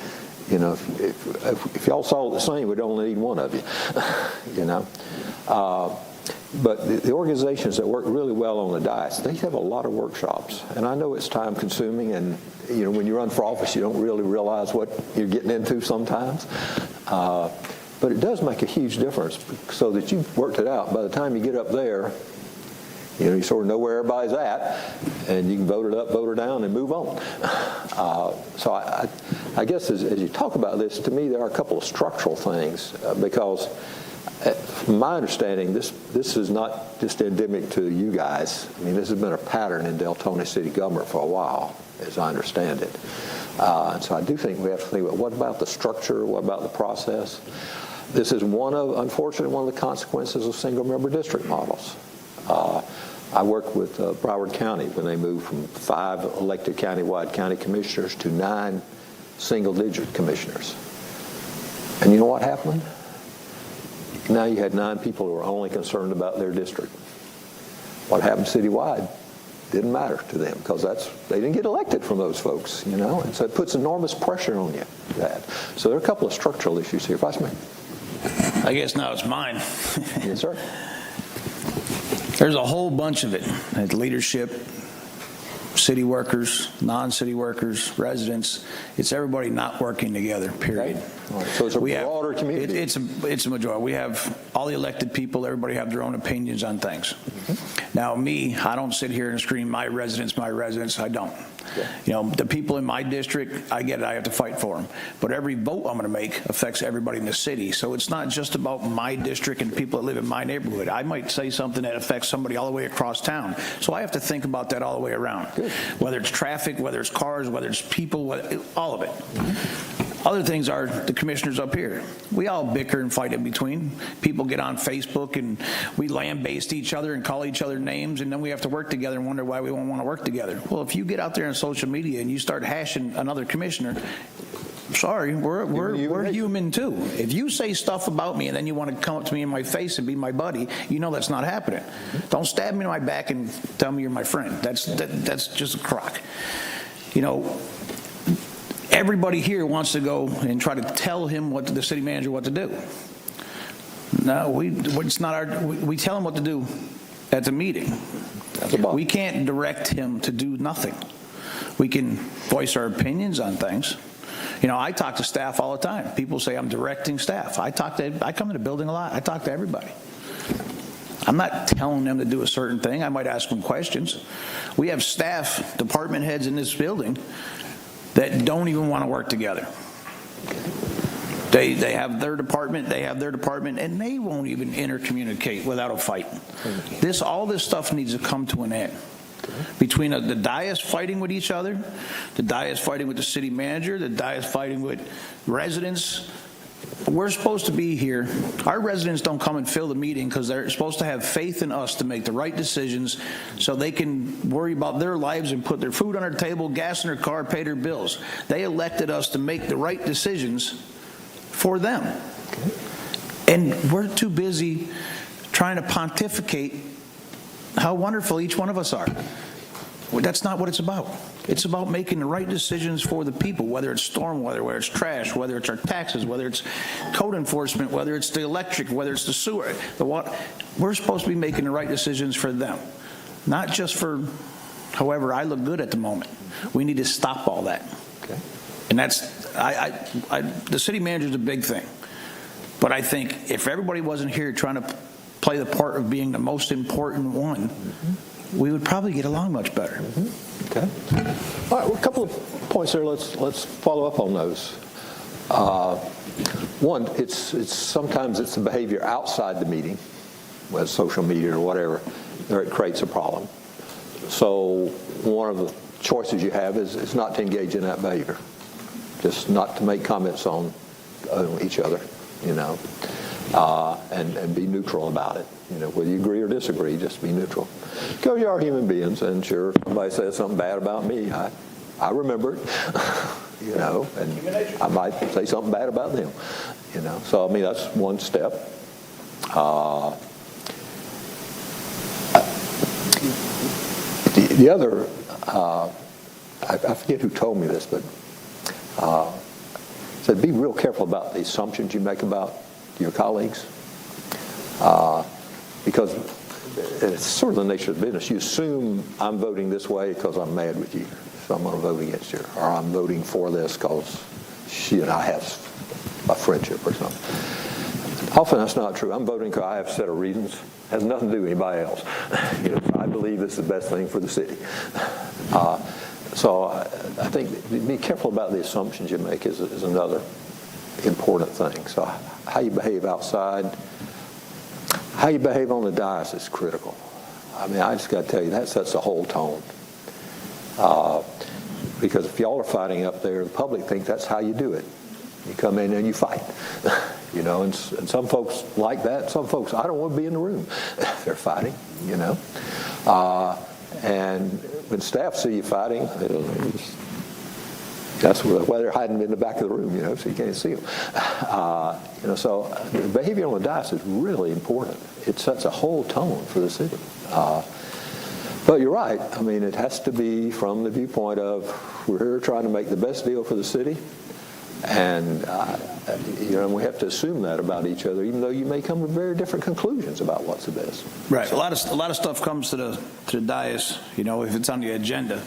You know, if y'all saw it the same, we'd only need one of you. You know. But the organizations that work really well on the dais, they have a lot of workshops. And I know it's time consuming, and you know, when you run for office, you don't really realize what you're getting into sometimes. But it does make a huge difference, so that you've worked it out. By the time you get up there, you know, you sort of know where everybody's at, and you can vote it up, vote it down, and move on. So I guess as you talk about this, to me, there are a couple of structural things, because from my understanding, this is not just endemic to you guys. I mean, this has been a pattern in Deltona city government for a while, as I understand it. So I do think we have to think about, what about the structure? What about the process? This is unfortunately, one of the consequences of single-member district models. I worked with Broward County when they moved from 5 elected countywide county commissioners to 9 single-digit commissioners. And you know what happened? Now you had 9 people who were only concerned about their district. What happened citywide didn't matter to them, because they didn't get elected from those folks, you know, and so it puts enormous pressure on you. So there are a couple of structural issues here. Vice Mayor. I guess now it's mine. Yes, sir. There's a whole bunch of it. Leadership, city workers, non-city workers, residents. It's everybody not working together, period. Right. So it's a broader community. It's a majority. We have all the elected people. Everybody have their own opinions on things. Now, me, I don't sit here and scream, my residents, my residents. I don't. Yeah. You know, the people in my district, I get it. I have to fight for them. But every vote I'm going to make affects everybody in the city. So it's not just about my district and people that live in my neighborhood. I might say something that affects somebody all the way across town. So I have to think about that all the way around. Good. Whether it's traffic, whether it's cars, whether it's people, all of it. Other things are the commissioners up here. We all bicker and fight in between. People get on Facebook and we lambaste each other and call each other names, and then we have to work together and wonder why we won't want to work together. Well, if you get out there on social media and you start hashing another commissioner, sorry, we're human too. If you say stuff about me and then you want to come up to me in my face and be my buddy, you know that's not happening. Don't stab me in my back and tell me you're my friend. That's just a crock. You know, everybody here wants to go and try to tell him the city manager what to do. No, it's not we tell him what to do at the meeting. We can't direct him to do nothing. We can voice our opinions on things. You know, I talk to staff all the time. People say I'm directing staff. I come to the building a lot. I talk to everybody. I'm not telling them to do a certain thing. I might ask them questions. We have staff, department heads in this building that don't even want to work together. They have their department, and they won't even intercommunicate without a fight. All this stuff needs to come to an end. Between the dais fighting with each other, the dais fighting with the city manager, the dais fighting with residents. We're supposed to be here. Our residents don't come and fill the meeting because they're supposed to have faith in us to make the right decisions so they can worry about their lives and put their food on their table, gas in their car, pay their bills. They elected us to make the right decisions for them. And we're too busy trying to pontificate how wonderful each one of us are. Well, that's not what it's about. It's about making the right decisions for the people, whether it's stormwater, whether it's trash, whether it's our taxes, whether it's code enforcement, whether it's the electric, whether it's the sewer, the water. We're supposed to be making the right decisions for them, not just for however I look good at the moment. We need to stop all that. Okay. And that's, the city manager is a big thing. But I think if everybody wasn't here trying to play the part of being the most important one, we would probably get along much better. Okay. All right, well, a couple of points there. Let's follow up on those. One, it's sometimes it's the behavior outside the meeting, whether it's social media or whatever, that creates a problem. So one of the choices you have is not to engage in that behavior, just not to make comments on each other, you know, and be neutral about it. You know, whether you agree or disagree, just be neutral. Because you are human beings, and sure, if somebody says something bad about me, I remember it, you know, and I might say something bad about them, you know. So, I mean, that's one step. The other, I forget who told me this, but said be real careful about the assumptions you make about your colleagues. Because it's sort of the nature of the business. You assume I'm voting this way because I'm mad with you, so I'm going to vote against you. Or I'm voting for this because she and I have a friendship or something. Often that's not true. I'm voting because I have a set of reasons. It has nothing to do with anybody else. You know, I believe this is the best thing for the city. So I think be careful about the assumptions you make is another important thing. So how you behave outside, how you behave on the dais is critical. I mean, I just got to tell you, that sets the whole tone. Because if y'all are fighting up there, the public thinks that's how you do it. You come in and you fight. You know, and some folks like that. Some folks, I don't want to be in the room. They're fighting, you know. And when staff see you fighting, that's why they're hiding in the back of the room, you know, so you can't see them. You know, so the behavior on the dais is really important. It sets a whole tone for the city. But you're right. I mean, it has to be from the viewpoint of we're here trying to make the best deal for the city, and you know, we have to assume that about each other, even though you may come to very different conclusions about what's the best. Right. A lot of stuff comes to the dais, you know, if it's on the agenda.